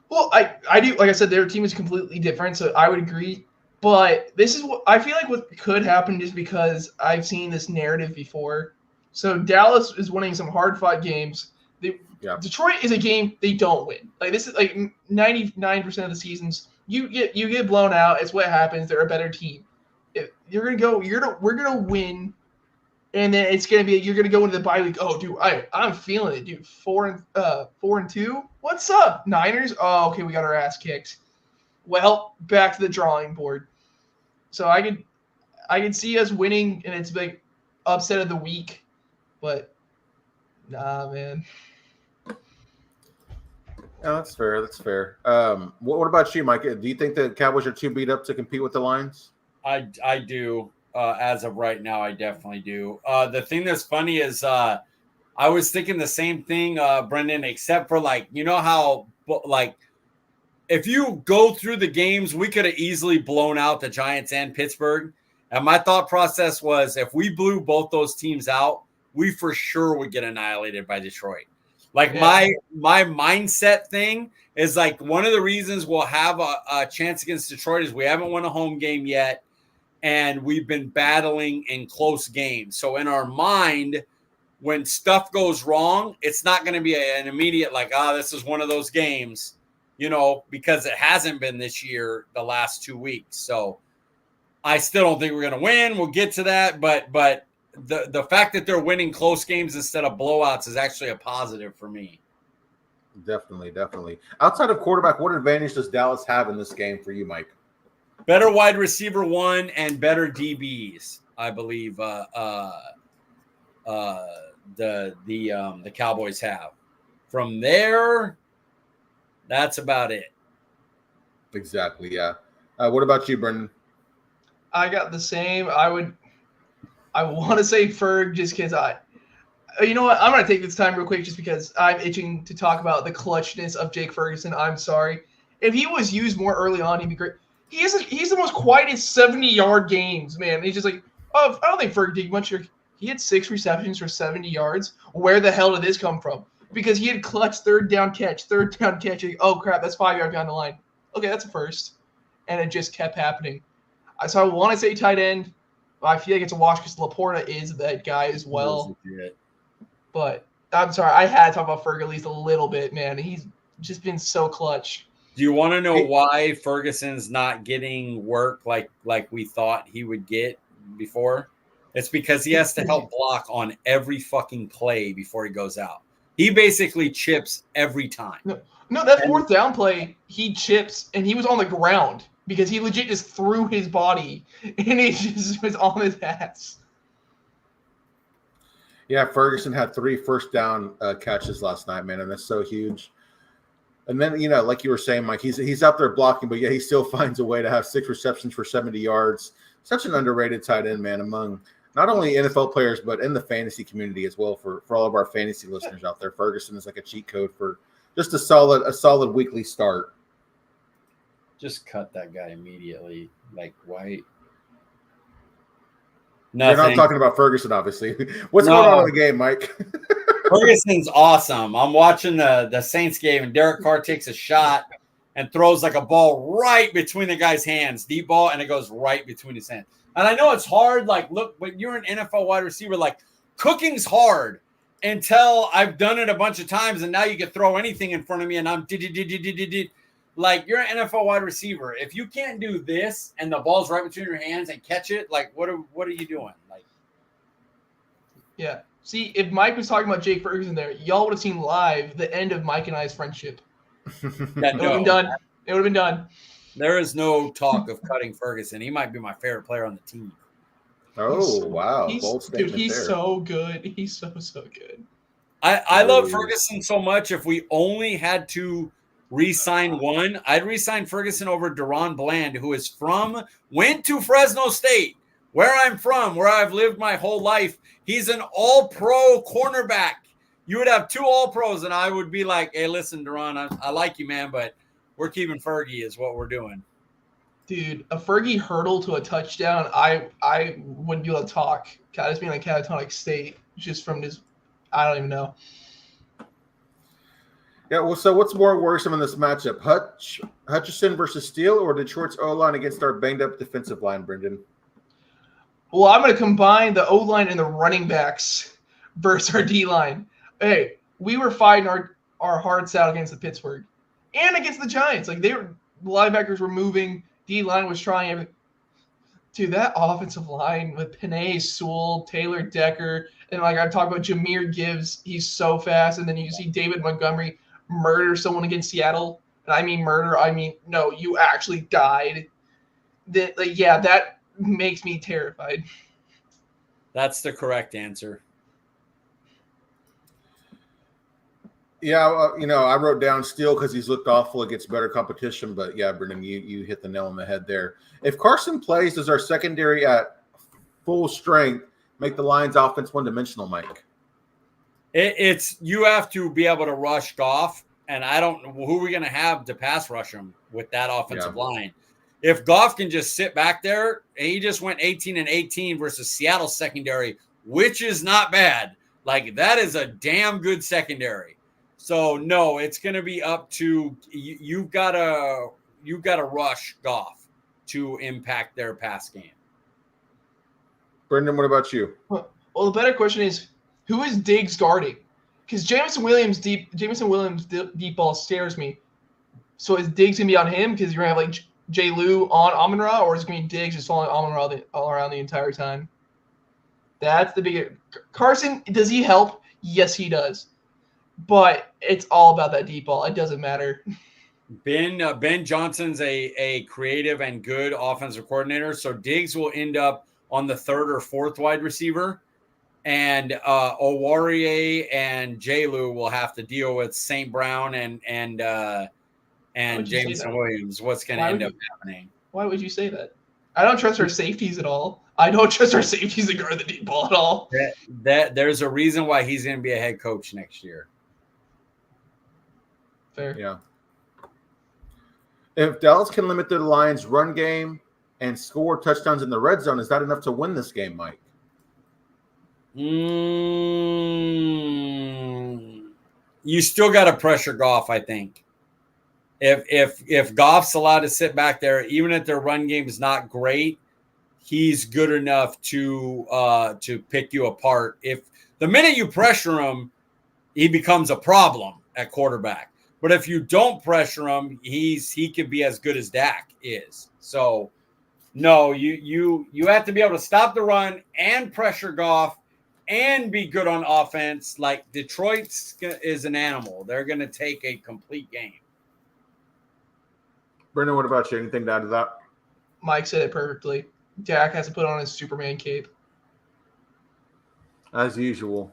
Well, I do. Like I said, their team is completely different, so I would agree. But this is what I feel like what could happen just because I've seen this narrative before. So Dallas is winning some hard-fought games. Detroit is a game they don't win. Like this is like 99% of the seasons you get blown out. It's what happens. They're a better team. We're gonna win. And then it's gonna be you're gonna go into the bye week. Oh, dude, I'm feeling it, dude. 4-2. What's up, Niners? Oh, okay, we got our ass kicked. Well, back to the drawing board. So I could see us winning, and it's like upset of the week, but nah, man. Yeah, that's fair. That's fair. What about you, Mike? Do you think the Cowboys are too beat up to compete with the Lions? I do. As of right now, I definitely do. The thing that's funny is I was thinking the same thing, Brenden, except for like, you know how like if you go through the games, we could have easily blown out the Giants and Pittsburgh. And my thought process was if we blew both those teams out, we for sure would get annihilated by Detroit. Like my mindset thing is like one of the reasons we'll have a chance against Detroit is we haven't won a home game yet. And we've been battling in close games. So in our mind, when stuff goes wrong, it's not going to be an immediate like, this is one of those games, because it hasn't been this year the last 2 weeks. So I still don't think we're going to win. We'll get to that. But the fact that they're winning close games instead of blowouts is actually a positive for me. Definitely. Outside of quarterback, what advantage does Dallas have in this game for you, Mike? Better wide receiver one and better DBs, I believe. The Cowboys have. From there, that's about it. Exactly. Yeah. What about you, Brenden? I got the same. I want to say Ferg just because you know what? I'm going to take this time real quick just because I'm itching to talk about the clutchness of Jake Ferguson. I'm sorry. If he was used more early on, he'd be great. He's the most quietest 70-yard games, man. He's just like, I don't think Ferg did much. He had 6 receptions for 70 yards. Where the hell did this come from? Because he had clutch third down catch. Like, oh, crap, that's 5 yards down the line. Okay, that's a first. And it just kept happening. So I want to say tight end. I feel like it's a wash because Laporta is that guy as well. But I'm sorry, I had to talk about Ferg at least a little bit, man. He's just been so clutch. Do you want to know why Ferguson's not getting work like we thought he would get before? It's because he has to help block on every fucking play before he goes out. He basically chips every time. No, that fourth down play, he chips, and he was on the ground because he legit just threw his body, and he just was on his ass. Yeah, Ferguson had 3 first down catches last night, man, and that's so huge. And then, like you were saying, Mike, he's out there blocking, but he still finds a way to have 6 receptions for 70 yards. Such an underrated tight end, man, among not only NFL players, but in the fantasy community as well. For all of our fantasy listeners out there, Ferguson is like a cheat code for just a solid weekly start. Just cut that guy immediately. Like, why? Nothing. You're not talking about Ferguson, obviously. What's going on in the game, Mike? Ferguson's awesome. I'm watching the Saints game, and Derek Carr takes a shot and throws like a ball right between the guy's hands, deep ball, and it goes right between his hands. And I know it's hard. Like, look, when you're an NFL wide receiver, like cooking's hard until I've done it a bunch of times, and now you can throw anything in front of me, and I'm like, you're an NFL wide receiver. If you can't do this and the ball's right between your hands and catch it, like, what are you doing? Like, yeah. See, if Mike was talking about Jake Ferguson there, y'all would have seen live the end of Mike and I's friendship. It would have been done. It would have been done. There is no talk of cutting Ferguson. He might be my favorite player on the team. Oh, wow. Bold statement dude, he's there. so good. He's so good. I love Ferguson so much. If we only had to re-sign one, I'd re-sign Ferguson over Deron Bland, who went to Fresno State, where I'm from, where I've lived my whole life. He's an all-pro cornerback. You would have 2 all-pros, and I would be like, hey, listen, Deron, I like you, man, but we're keeping Fergie is what we're doing. Dude, a Fergie hurdle to a touchdown, I wouldn't be able to talk. God, it's being like catatonic state just from this. I don't even know. Yeah, well, so what's more worrisome in this matchup? Hutchinson versus Steele or Detroit's O-line against our banged-up defensive line, Brenden? Well, I'm going to combine the O-line and the running backs versus our D-line. Hey, we were fighting our hearts out against the Pittsburgh and against the Giants. Like, the linebackers were moving. D-line was trying everything. Dude, that offensive line with Penei Sewell, Taylor Decker, and like I talked about Jahmyr Gibbs, he's so fast. And then you see David Montgomery murder someone against Seattle. And I mean murder. I mean, no, you actually died. That makes me terrified. That's the correct answer. Yeah, I wrote down Steele because he's looked awful against better competition. But yeah, Brenden, you hit the nail on the head there. If Carson plays, does our secondary at full strength make the Lions' offense one-dimensional, Mike? It's you have to be able to rush Goff, and I don't know who we're going to have to pass rush him with that offensive line. If Goff can just sit back there, he just went 18-18 versus Seattle's secondary, which is not bad. Like, that is a damn good secondary. So no, it's going to be up to you've got to rush Goff to impact their pass game. Brenden, what about you? Well, the better question is, who is Diggs guarding? Because Jameson Williams deep ball scares me. So is Diggs gonna be on him because you're gonna have like J. Lou on Amon-Ra, or is it gonna be Diggs just following Amon-Ra all around the entire time? That's the big. Carson, does he help? Yes, he does. But it's all about that deep ball. It doesn't matter. Ben Johnson's a creative and good offensive coordinator, so Diggs will end up on the 3rd or 4th wide receiver, and Owarie and J-Lou will have to deal with St. Brown and Jameson Williams. What's going to end up happening? Why would you say that? I don't trust our safeties at all. I don't trust our safeties to guard the deep ball at all. There's a reason why he's going to be a head coach next year. Fair. Yeah. If Dallas can limit their Lions' run game and score touchdowns in the red zone, is that enough to win this game, Mike? You still got to pressure Goff, I think. If Goff's allowed to sit back there, even if their run game is not great, he's good enough to pick you apart. If the minute you pressure him, he becomes a problem at quarterback. But if you don't pressure him, he could be as good as Dak is. So no, you have to be able to stop the run and pressure Goff and be good on offense. Like, Detroit is an animal. They're going to take a complete game. Brenden, what about you? Anything to add to that? Mike said it perfectly. Dak has to put on his Superman cape. As usual.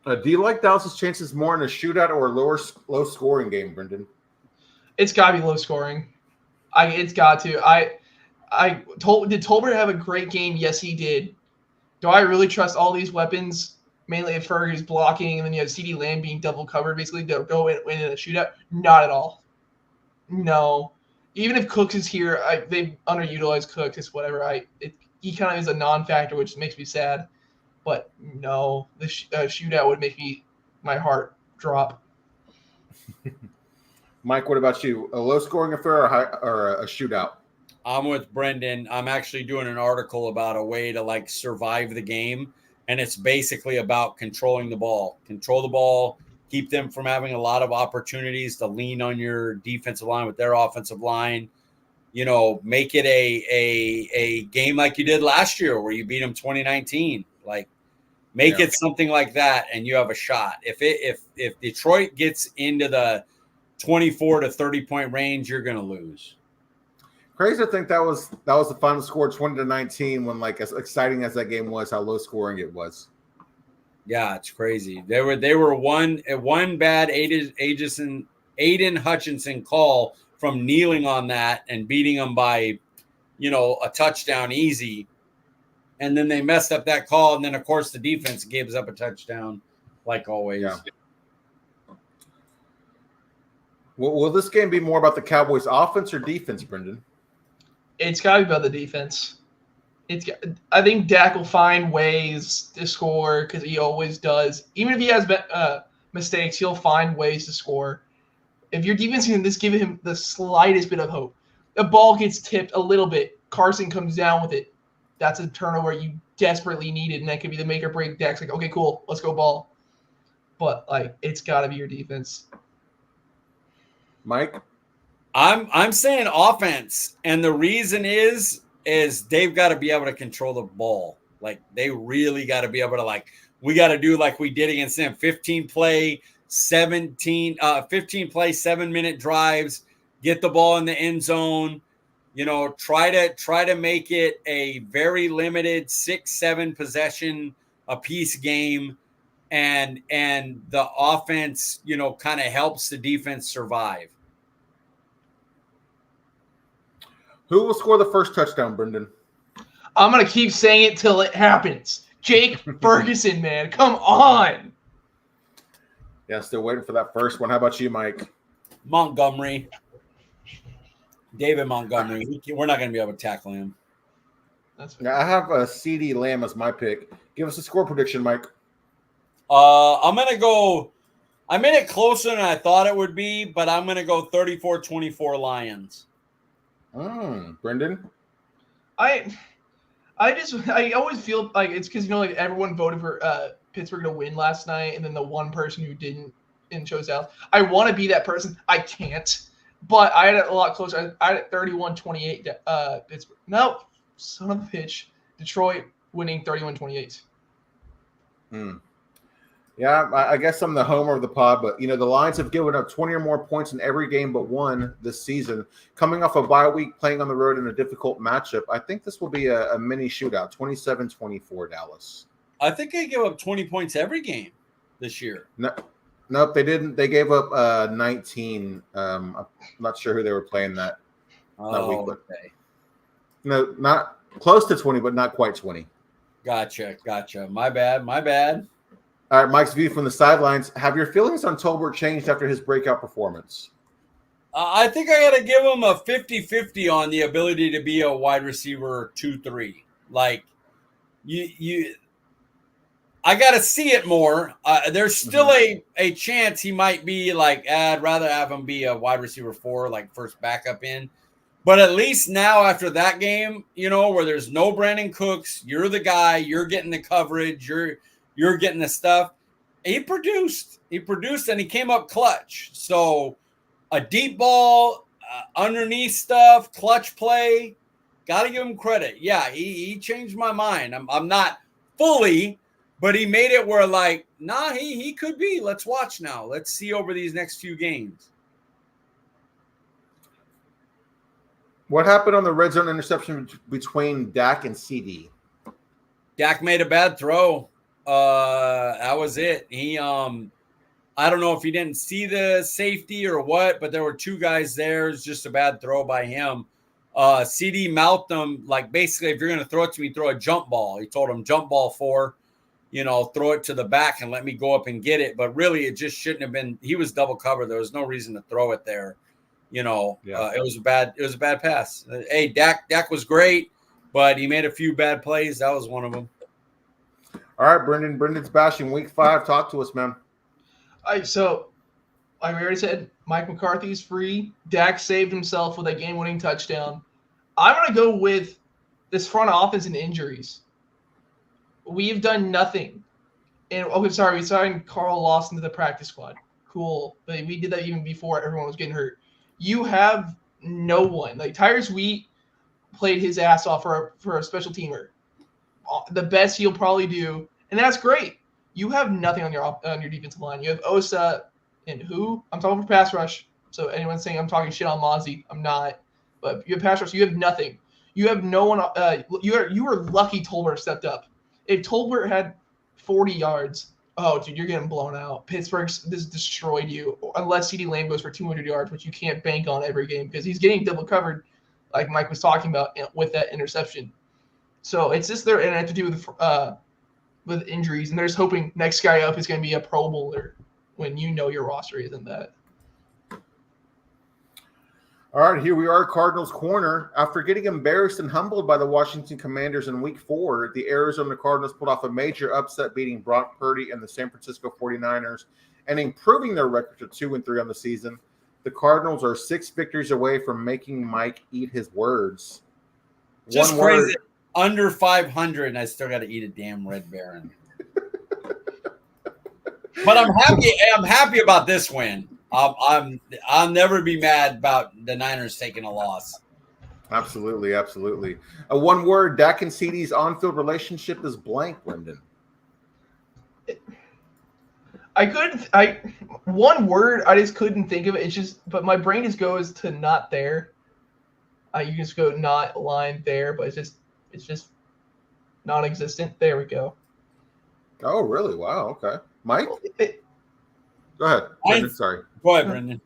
Do you like Dallas' chances more in a shootout or a low-scoring game, Brenden? It's got to be low scoring. It's got to. Did Tolbert have a great game? Yes, he did. Do I really trust all these weapons? Mainly if Fergie's blocking, and then you have CeeDee Lamb being double covered, basically to go in a shootout. Not at all. No. Even if Cooks is here, they underutilized Cooks. It's whatever. He kind of is a non-factor, which makes me sad. But no, the shootout would make my heart drop. Mike, what about you? A low-scoring affair or a shootout? I'm with Brendan. I'm actually doing an article about a way to like survive the game, and it's basically about controlling the ball. Control the ball, keep them from having a lot of opportunities to lean on your defensive line with their offensive line. You know, make it a game like you did last year where you beat them 2019. Like, make it something like that, and you have a shot. If Detroit gets into the 24 to 30 point range, you're going to lose. Crazy to think that was the final score, 20-19, when like as exciting as that game was, how low scoring it was. Yeah, it's crazy. They were one bad Aiden Hutchinson call from kneeling on that and beating them by, a touchdown easy. And then they messed up that call, and then of course the defense gives up a touchdown, like always. Yeah. Will this game be more about the Cowboys' offense or defense, Brendan? It's got to be about the defense. I think Dak will find ways to score because he always does. Even if he has mistakes, he'll find ways to score. If your defense can just give him the slightest bit of hope, the ball gets tipped a little bit, Carson comes down with it. That's a turnover you desperately needed, and that could be the make or break. Dak's like, okay, cool, let's go ball. But it's got to be your defense. Mike? I'm saying offense, and the reason is they've got to be able to control the ball. Like, they really got to be able to, we got to do like we did against them, 15-play, 7-minute drives, get the ball in the end zone, try to make it a very limited 6-7 possession a piece game, and the offense, kind of helps the defense survive. Who will score the first touchdown, Brendan? I'm going to keep saying it till it happens. Jake Ferguson, man. Come on. Yeah, still waiting for that first one. How about you, Mike? Montgomery. David Montgomery. We're not going to be able to tackle him. That's fair. I have a CD Lamb as my pick. Give us a score prediction, Mike. I'm going to go – I made it closer than I thought it would be, but I'm going to go 34-24 Lions. Brendan? I always feel like it's because everyone voted for Pittsburgh to win last night, and then the one person who didn't chose out. I want to be that person. I can't, but I had it a lot closer. I had it 31-28 Pittsburgh. No, son of a bitch. Detroit winning 31-28. Yeah, I guess I'm the homer of the pod, but, the Lions have given up 20 or more points in every game but one this season. Coming off a bye week, playing on the road in a difficult matchup, I think this will be a mini shootout, 27-24 Dallas. I think they give up 20 points every game this year. Nope, they didn't. They gave up 19. I'm not sure who they were playing that week. But, okay. No, not close to 20, but not quite 20. Gotcha. My bad. All right, Mike's view from the sidelines. Have your feelings on Tolbert changed after his breakout performance? I think I got to give him a 50-50 on the ability to be a wide receiver 2-3. Like, I got to see it more. There's still a chance he might be like, I'd rather have him be a wide receiver 4, like first backup in. But at least now after that game, where there's no Brandin Cooks, you're the guy, you're getting the coverage, you're getting the stuff. He produced, and he came up clutch. So a deep ball, underneath stuff, clutch play, got to give him credit. Yeah, he changed my mind. I'm not fully, but he made it where he could be. Let's watch now. Let's see over these next few games. What happened on the red zone interception between Dak and CD? Dak made a bad throw. That was it. He I don't know if he didn't see the safety or what, but there were two guys there. It's just a bad throw by him. CD mouthed him, basically, if you're going to throw it to me, throw a jump ball. He told him jump ball 4, throw it to the back and let me go up and get it. But really, it just shouldn't have been. He was double covered. There was no reason to throw it there. It was a bad pass. Hey, Dak was great, but he made a few bad plays. That was one of them. All right, Brenden. Brendan's bashing week 5. Talk to us, man. So, like we already said, Mike McCarthy's free. Dak saved himself with a game-winning touchdown. I'm going to go with this front office and injuries. We've done nothing. And we signed Carl Lawson to the practice squad. Cool. But we did that even before everyone was getting hurt. You have no one. Like Tyrus Wheat played his ass off for a special teamer. The best he'll probably do, and that's great. You have nothing on your defensive line. You have Osa and who? I'm talking for pass rush. So anyone saying I'm talking shit on Mozzie, I'm not. But you have pass rush. You have nothing. You have no one. You were lucky Tolbert stepped up. If Tolbert had 40 yards, oh dude, you're getting blown out. Pittsburgh this destroyed you. Unless CeeDee Lamb goes for 200 yards, which you can't bank on every game because he's getting double covered, like Mike was talking about with that interception. So it's just there, and it had to do with injuries, and they're just hoping next guy up is going to be a Pro Bowler when you know your roster isn't that. All right, here we are, Cardinals corner. After getting embarrassed and humbled by the Washington Commanders in Week 4, the Arizona Cardinals pulled off a major upset, beating Brock Purdy and the San Francisco 49ers and improving their record to 2-3 on the season. The Cardinals are 6 victories away from making Mike eat his words. Just crazy. Under 500, and I still got to eat a damn Red Baron. But I'm happy. I'm happy about this win. I'll never be mad about the Niners taking a loss. Absolutely, absolutely. One word: Dak and CeeDee's on-field relationship is blank. Brenden. One word I just couldn't think of it. It's just, but my brain just goes to not there. You just go not line there, but it's just non-existent. There we go. Oh, really? Wow. Okay, Mike. Go ahead. Brenden, sorry. Go ahead, Brenden.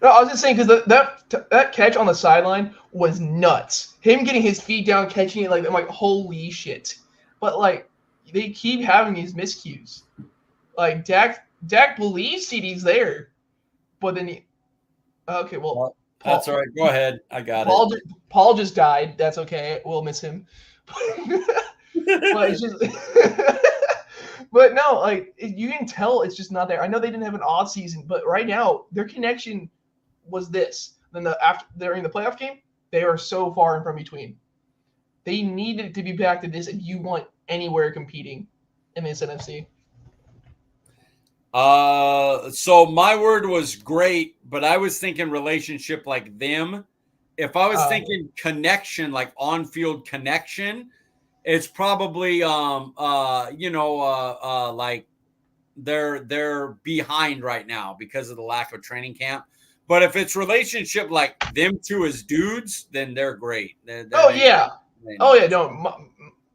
No, I was just saying because that catch on the sideline was nuts. Him getting his feet down, catching it, I'm like, holy shit. But like, they keep having these miscues. Like Dak believes CeeDee's there, but then okay, well, that's all right. Go ahead. I got it. Paul just died. That's okay. We'll miss him. But it's just. But no, like you can tell it's just not there. I know they didn't have an off season, but right now their connection was this. Then during the playoff game, they are so far in from between. They needed to be back to this if you want anywhere competing in this NFC. So my word was great, but I was thinking relationship like them. If I was thinking connection, like on-field connection, it's probably like they're behind right now because of the lack of training camp. But if it's relationship like them two as dudes, then they're great. Yeah. No,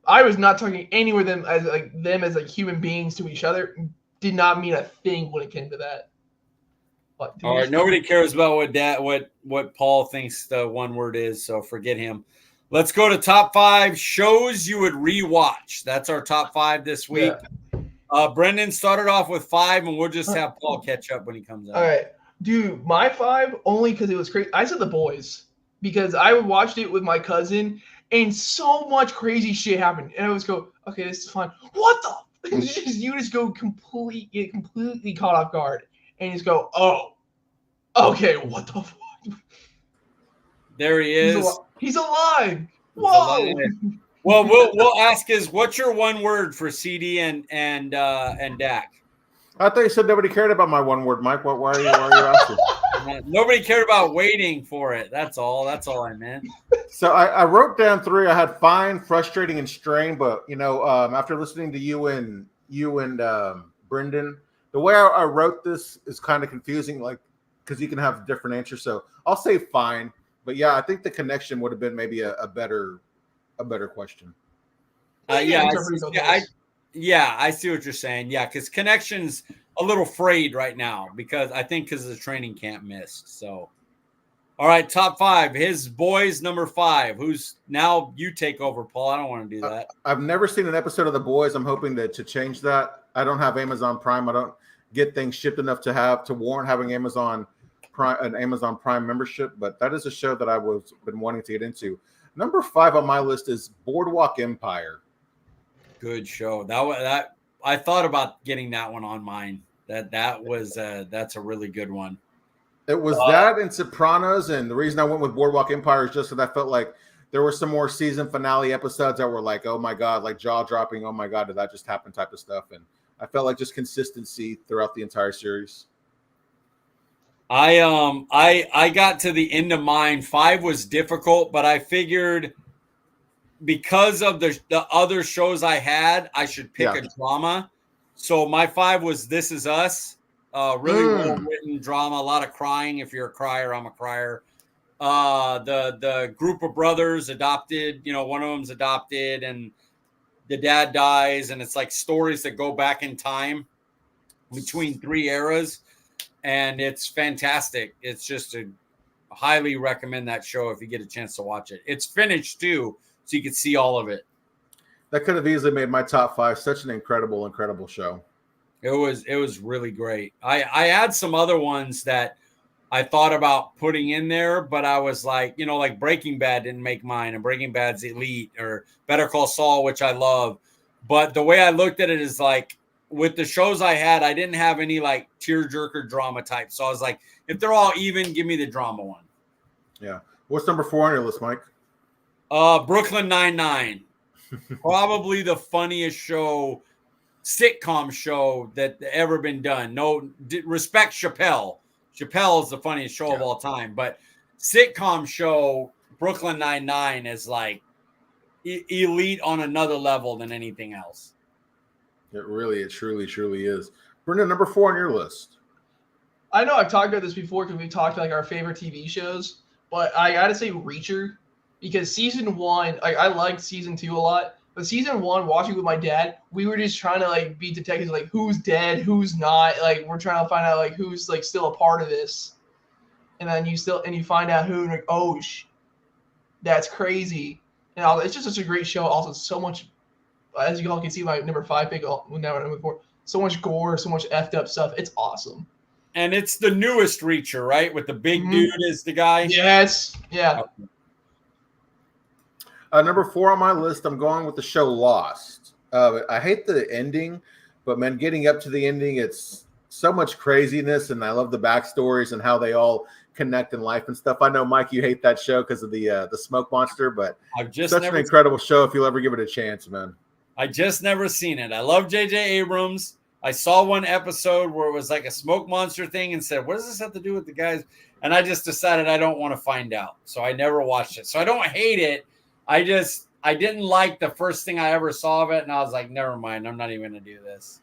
I was not talking anywhere them as human beings to each other. Did not mean a thing when it came to that. All right, nobody cares about what Paul thinks the one word is, so forget him. Let's go to top 5 shows you would rewatch. That's our top 5 this week. Yeah. Brenden started off with 5, and we'll just have Paul catch up when he comes out. All right. Dude, my 5, only because it was crazy. I said The Boys because I watched it with my cousin, and so much crazy shit happened. And I was go, okay, this is fun. What the? You just go completely caught off guard, and you just go, oh, okay, what the fuck? There he is. He's alive. Whoa. Well, we'll ask what's your one word for CD and Dak? I thought you said nobody cared about my one word, Mike. Why are you asking? Nobody cared about waiting for it. That's all I meant. So I wrote down 3. I had fine, frustrating, and strain. But after listening to you and Brenden, the way I wrote this is kind of confusing, like because you can have different answers. So I'll say fine. But yeah, I think the connection would have been maybe a better question. I see what you're saying. Yeah, because connection's a little frayed right now because of the training camp missed. So, all right, top 5. His boys, number 5. Who's now you take over, Paul? I don't want to do that. I've never seen an episode of The Boys. I'm hoping to change that. I don't have Amazon Prime. I don't get things shipped enough to warrant having an Amazon Prime membership, but that is a show that I been wanting to get into. Number 5 on my list is Boardwalk Empire. good show. That I thought about getting that one on mine. That's a really good one. It was that and Sopranos, and the reason I went with Boardwalk Empire is just that I felt like there were some more season finale episodes that were like, oh my God, like jaw dropping, oh my God, did that just happen type of stuff. And I felt like just consistency throughout the entire series. I got to the end of mine. 5 was difficult, but I figured because of the other shows I had, I should pick a drama. So my 5 was This Is Us. Really well-written drama, a lot of crying. If you're a crier, I'm a crier. The group of brothers adopted, one of them's adopted and the dad dies, and it's like stories that go back in time between 3 eras, and it's fantastic. It's just highly recommend that show if you get a chance to watch it. It's finished too, so you can see all of it. That could have easily made my top 5. Such an incredible show. It was really great. I had some other ones that I thought about putting in there, but I was like, like Breaking Bad didn't make mine, and Breaking Bad's elite, or Better Call Saul, which I love. But the way I looked at it is like, with the shows I had, I didn't have any like tearjerker drama type. So I was like, if they're all even, give me the drama one. Yeah. What's number 4 on your list, Mike? Brooklyn Nine-Nine. Probably the funniest sitcom show that ever been done. No, respect Chappelle. Chappelle is the funniest show of all time, but sitcom show Brooklyn Nine-Nine is like elite on another level than anything else. It truly is. Brenda, number 4 on your list. I know I've talked about this before because we talked like our favorite TV shows, but I gotta say Reacher, because season 1, I liked season 2 a lot. But season 1, watching with my dad, we were just trying to like be detectives, like who's dead, who's not. Like we're trying to find out like who's like still a part of this, and then you find out who, and like, oh, that's crazy. And it's just such a great show. Also, so much, as you all can see, my number 5 pick. Now number 4, so much gore, so much effed up stuff. It's awesome. And it's the newest Reacher, right? With the big dude as the guy. Yes, yeah. Okay. Number 4 on my list, I'm going with the show Lost. I hate the ending, but man, getting up to the ending, it's so much craziness, and I love the backstories and how they all connect in life and stuff. I know, Mike, you hate that show because of the smoke monster, but such an incredible show if you'll ever give it a chance, man. I just never seen it. I love J.J. Abrams. I saw one episode where it was like a smoke monster thing and said, what does this have to do with the guys? And I just decided I don't want to find out. So I never watched it. So I don't hate it. I didn't like the first thing I ever saw of it, and I was like, never mind, I'm not even going to do this.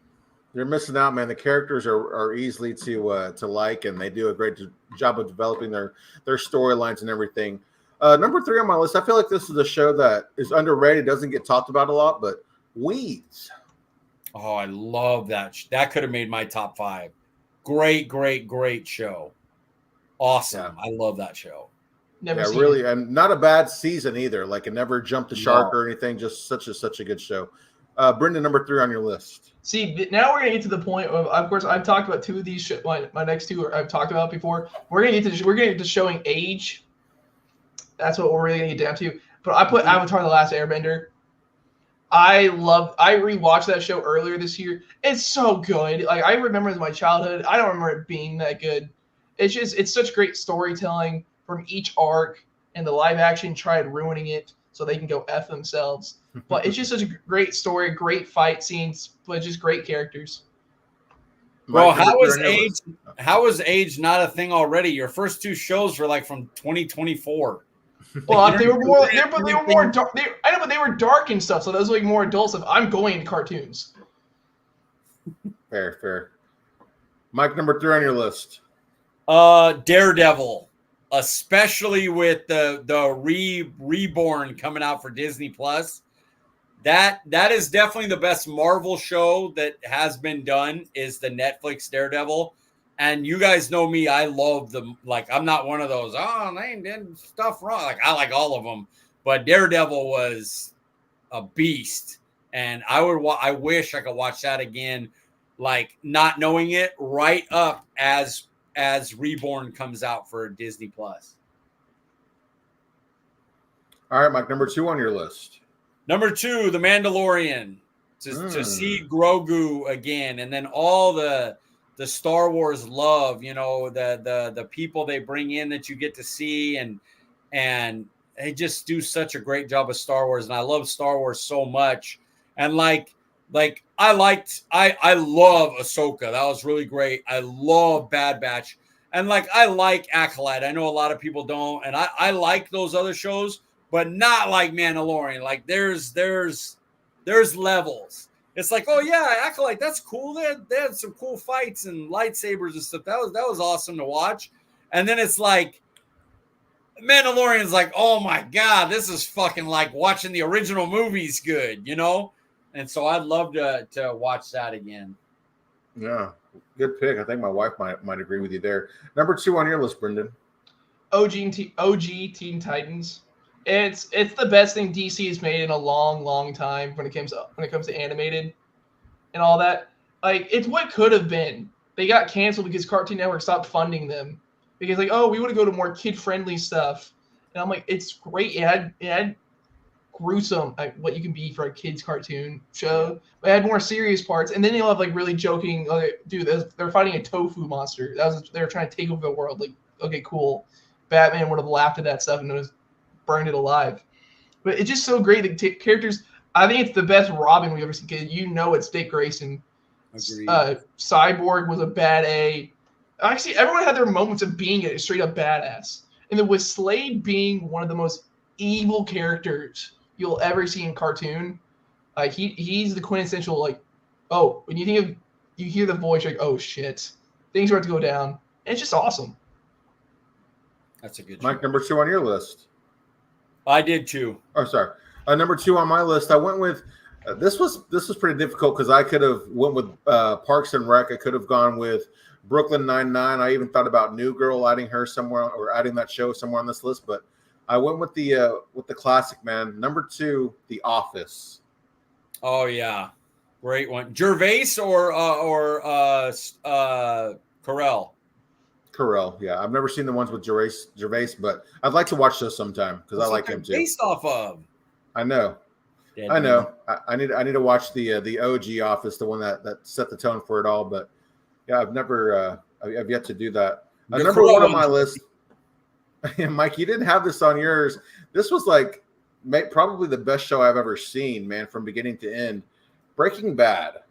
You're missing out, man. The characters are easily to like, and they do a great job of developing their storylines and everything. Number 3 on my list, I feel like this is a show that is underrated, doesn't get talked about a lot, but Weeds. Oh, I love that. That could have made my top 5. Great show. Awesome. Yeah. I love that show. Never seen really, it. And not a bad season either. Like it never jumped the shark or anything. Just such a good show. Brenden, number 3 on your list. See, now we're gonna get to the point of course, I've talked about 2 of these. My next 2 I've talked about before. We're gonna get to showing age. That's what we're really gonna get down to. But I put Avatar: The Last Airbender. I rewatched that show earlier this year. It's so good. Like I remember it as my childhood. I don't remember it being that good. It's such great storytelling from each arc, and the live action tried ruining it so they can go F themselves. But it's just such a great story, great fight scenes, but just great characters. Bro, how is age not a thing already? Your first 2 shows were like from 2024. Well, they were more dark. I know, but they were dark and stuff, so those were like more adult stuff. I'm going into cartoons. Fair. Mike, number 3 on your list. Daredevil. Especially with the reborn coming out for Disney Plus. That is definitely the best Marvel show that has been done, is the Netflix Daredevil. And you guys know me, I love them. Like, I'm not one of those, they did stuff wrong. Like, I like all of them. But Daredevil was a beast. And I wish I could watch that again, like not knowing it, right up as Reborn comes out for Disney Plus. All right, Mike, number 2 on your list. Number 2, The Mandalorian. to see Grogu again, and then all the Star Wars love, the people they bring in that you get to see, and they just do such a great job of Star Wars, and I love Star Wars so much. And I love Ahsoka. That was really great. I love Bad Batch. And I like Acolyte. I know a lot of people don't. And I like those other shows, but not like Mandalorian. There's levels. It's oh yeah, Acolyte, that's cool. They had some cool fights and lightsabers and stuff. That was awesome to watch. And then it's Mandalorian's oh my God, this is fucking like watching the original movies good, And so I'd love to watch that again. Yeah, good pick. I think my wife might agree with you there. Number 2 on your list, Brenden. OG Teen Titans. It's the best thing DC has made in a long, long time when it comes to animated and all that. It's what could have been. They got canceled because Cartoon Network stopped funding them because we want to go to more kid-friendly stuff. And I'm it's great. It had gruesome what you can be for a kids cartoon show. But it had more serious parts, and then you'll have really joking. Dude, they're fighting a tofu monster. They were trying to take over the world. Okay, cool. Batman would have laughed at that stuff and was burned it alive. But it's just so great. The characters. I think it's the best Robin we've ever seen. Because it's Dick Grayson. Agreed. Cyborg was a bad A. Actually, everyone had their moments of being a straight up badass. And then with Slade being one of the most evil characters you'll ever see in cartoon, he's the quintessential when you hear the voice, oh shit, things are about to go down. And it's just awesome. That's a good Mike, choice. number 2 on your list. I did too. Oh, sorry. Number 2 on my list, I went with this was pretty difficult because I could have went with Parks and Rec. I could have gone with Brooklyn Nine-Nine. I even thought about New Girl, adding her somewhere, or adding that show somewhere on this list, but I went with the classic, man. Number 2, The Office. Oh yeah, great one. Gervais or Carell? Carell, yeah. I've never seen the ones with Gervais, but I'd like to watch those sometime because I like him too. Based off of. I know. I need to watch the OG Office, the one that set the tone for it all. But yeah, I've yet to do that. Number 1 on my list. Mike, you didn't have this on yours. This was probably the best show I've ever seen, man, from beginning to end. Breaking Bad.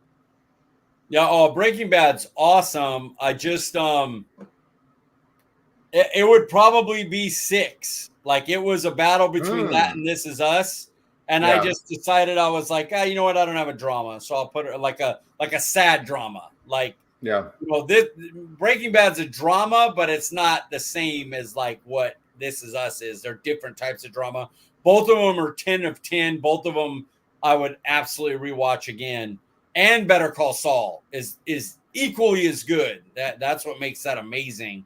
Yeah, Breaking Bad's awesome. I just it would probably be 6. It was a battle between that and This Is Us. And I just decided, I was you know what? I don't have a drama, so I'll put it like a sad drama. This Breaking Bad's a drama, but it's not the same as what This Is Us is. They're different types of drama. Both of them are 10 of 10. Both of them I would absolutely rewatch again. And Better Call Saul is equally as good. That's what makes that amazing.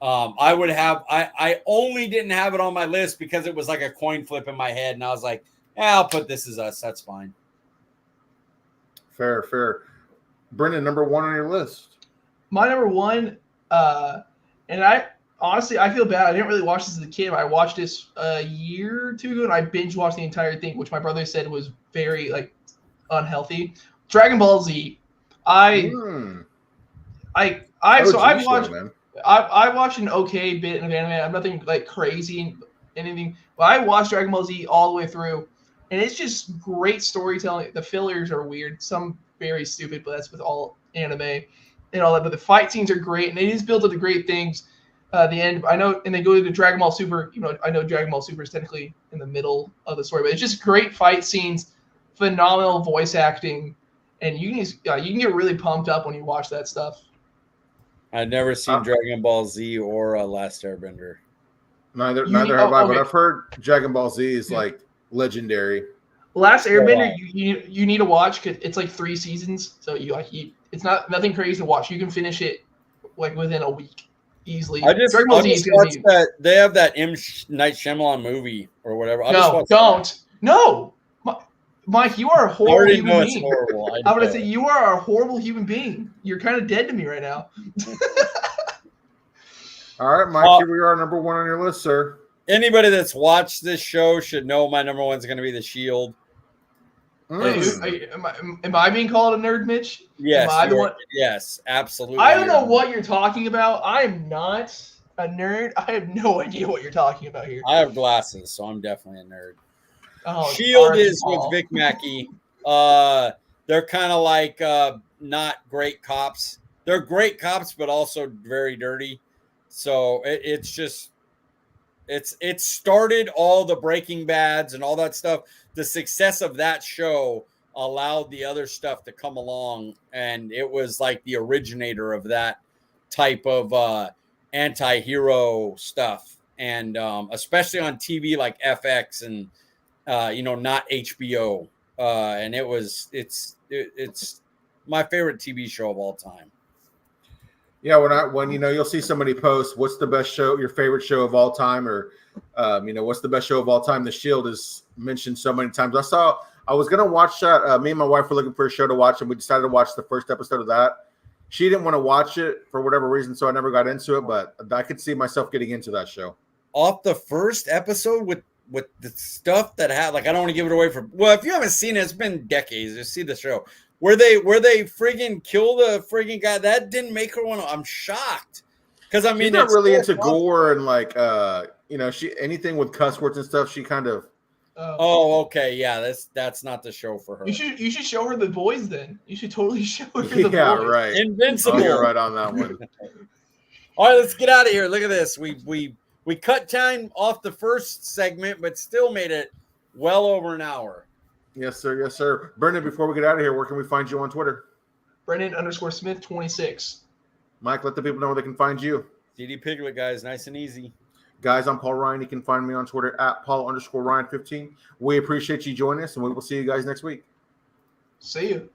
I only didn't have it on my list because it was like a coin flip in my head, and I was I'll put This Is Us. That's fine. Fair. Brenden, number 1 on your list. My number 1, and I honestly feel bad. I didn't really watch this as a kid. I watched this a year or 2 ago, and I binge watched the entire thing, which my brother said was very unhealthy. Dragon Ball Z. I watched an okay bit of anime. I'm nothing crazy anything, but I watched Dragon Ball Z all the way through, and it's just great storytelling. The fillers are weird, some very stupid, but that's with all anime and all that. But the fight scenes are great, and they just build up the great things. The end, I know, and they go to Dragon Ball Super. I know Dragon Ball Super is technically in the middle of the story, but it's just great fight scenes, phenomenal voice acting, and you can get really pumped up when you watch that stuff. I've never seen Dragon Ball Z or Last Airbender. Neither have I, but I've heard Dragon Ball Z is legendary. Last Airbender, you need to watch because it's 3 seasons, so it's nothing crazy to watch. You can finish it within a week easily. I just watched that they have that M. Night Shyamalan movie or whatever. No, Mike, you are a horrible human being. Horrible. I'm going to say you are a horrible human being. You're kind of dead to me right now. All right, Mike, here we are, number 1 on your list, sir. Anybody that's watched this show should know my number 1 is going to be The Shield. Am I being called a nerd, Mitch? Yes. Am I the one? Yes, absolutely. I don't know what you're talking about. I am not a nerd. I have no idea what you're talking about here. I have glasses, so I'm definitely a nerd. Oh, Shield is with Vic Mackey. They're kind of like not great cops. They're great cops, but also very dirty. So it started all the Breaking Bads and all that stuff. The success of that show allowed the other stuff to come along, and it was like the originator of that type of anti-hero stuff, and especially on TV like FX and not HBO. And it's my favorite TV show of all time. Yeah, when you'll see somebody post, what's the best show, your favorite show of all time, or what's the best show of all time? The Shield is mentioned so many times. I was gonna watch that. Me and my wife were looking for a show to watch, and we decided to watch the first episode of that. She didn't want to watch it for whatever reason, so I never got into it. But I could see myself getting into that show. Off the first episode with the stuff that had, like, I don't want to give it away if you haven't seen it, it's been decades. Just see the show. Where they friggin' kill the friggin' guy, that didn't make her want to. I'm shocked because I mean, she's not really into gore and like she anything with cuss words and stuff. She kind of. Oh, okay, yeah, that's not the show for her. You should show her The Boys then. You should totally show her The Boys. Yeah, right. Invincible. Oh, you're right on that one. All right, let's get out of here. Look at this. We cut time off the first segment, but still made it well over an hour. Yes, sir. Yes, sir. Brenden, before we get out of here, where can we find you on Twitter? Brandin_Smith 26. Mike, let the people know where they can find you. DD Piglet, guys, nice and easy. Guys, I'm Paul Ryan. You can find me on Twitter at Paul_Ryan15. We appreciate you joining us, and we will see you guys next week. See you.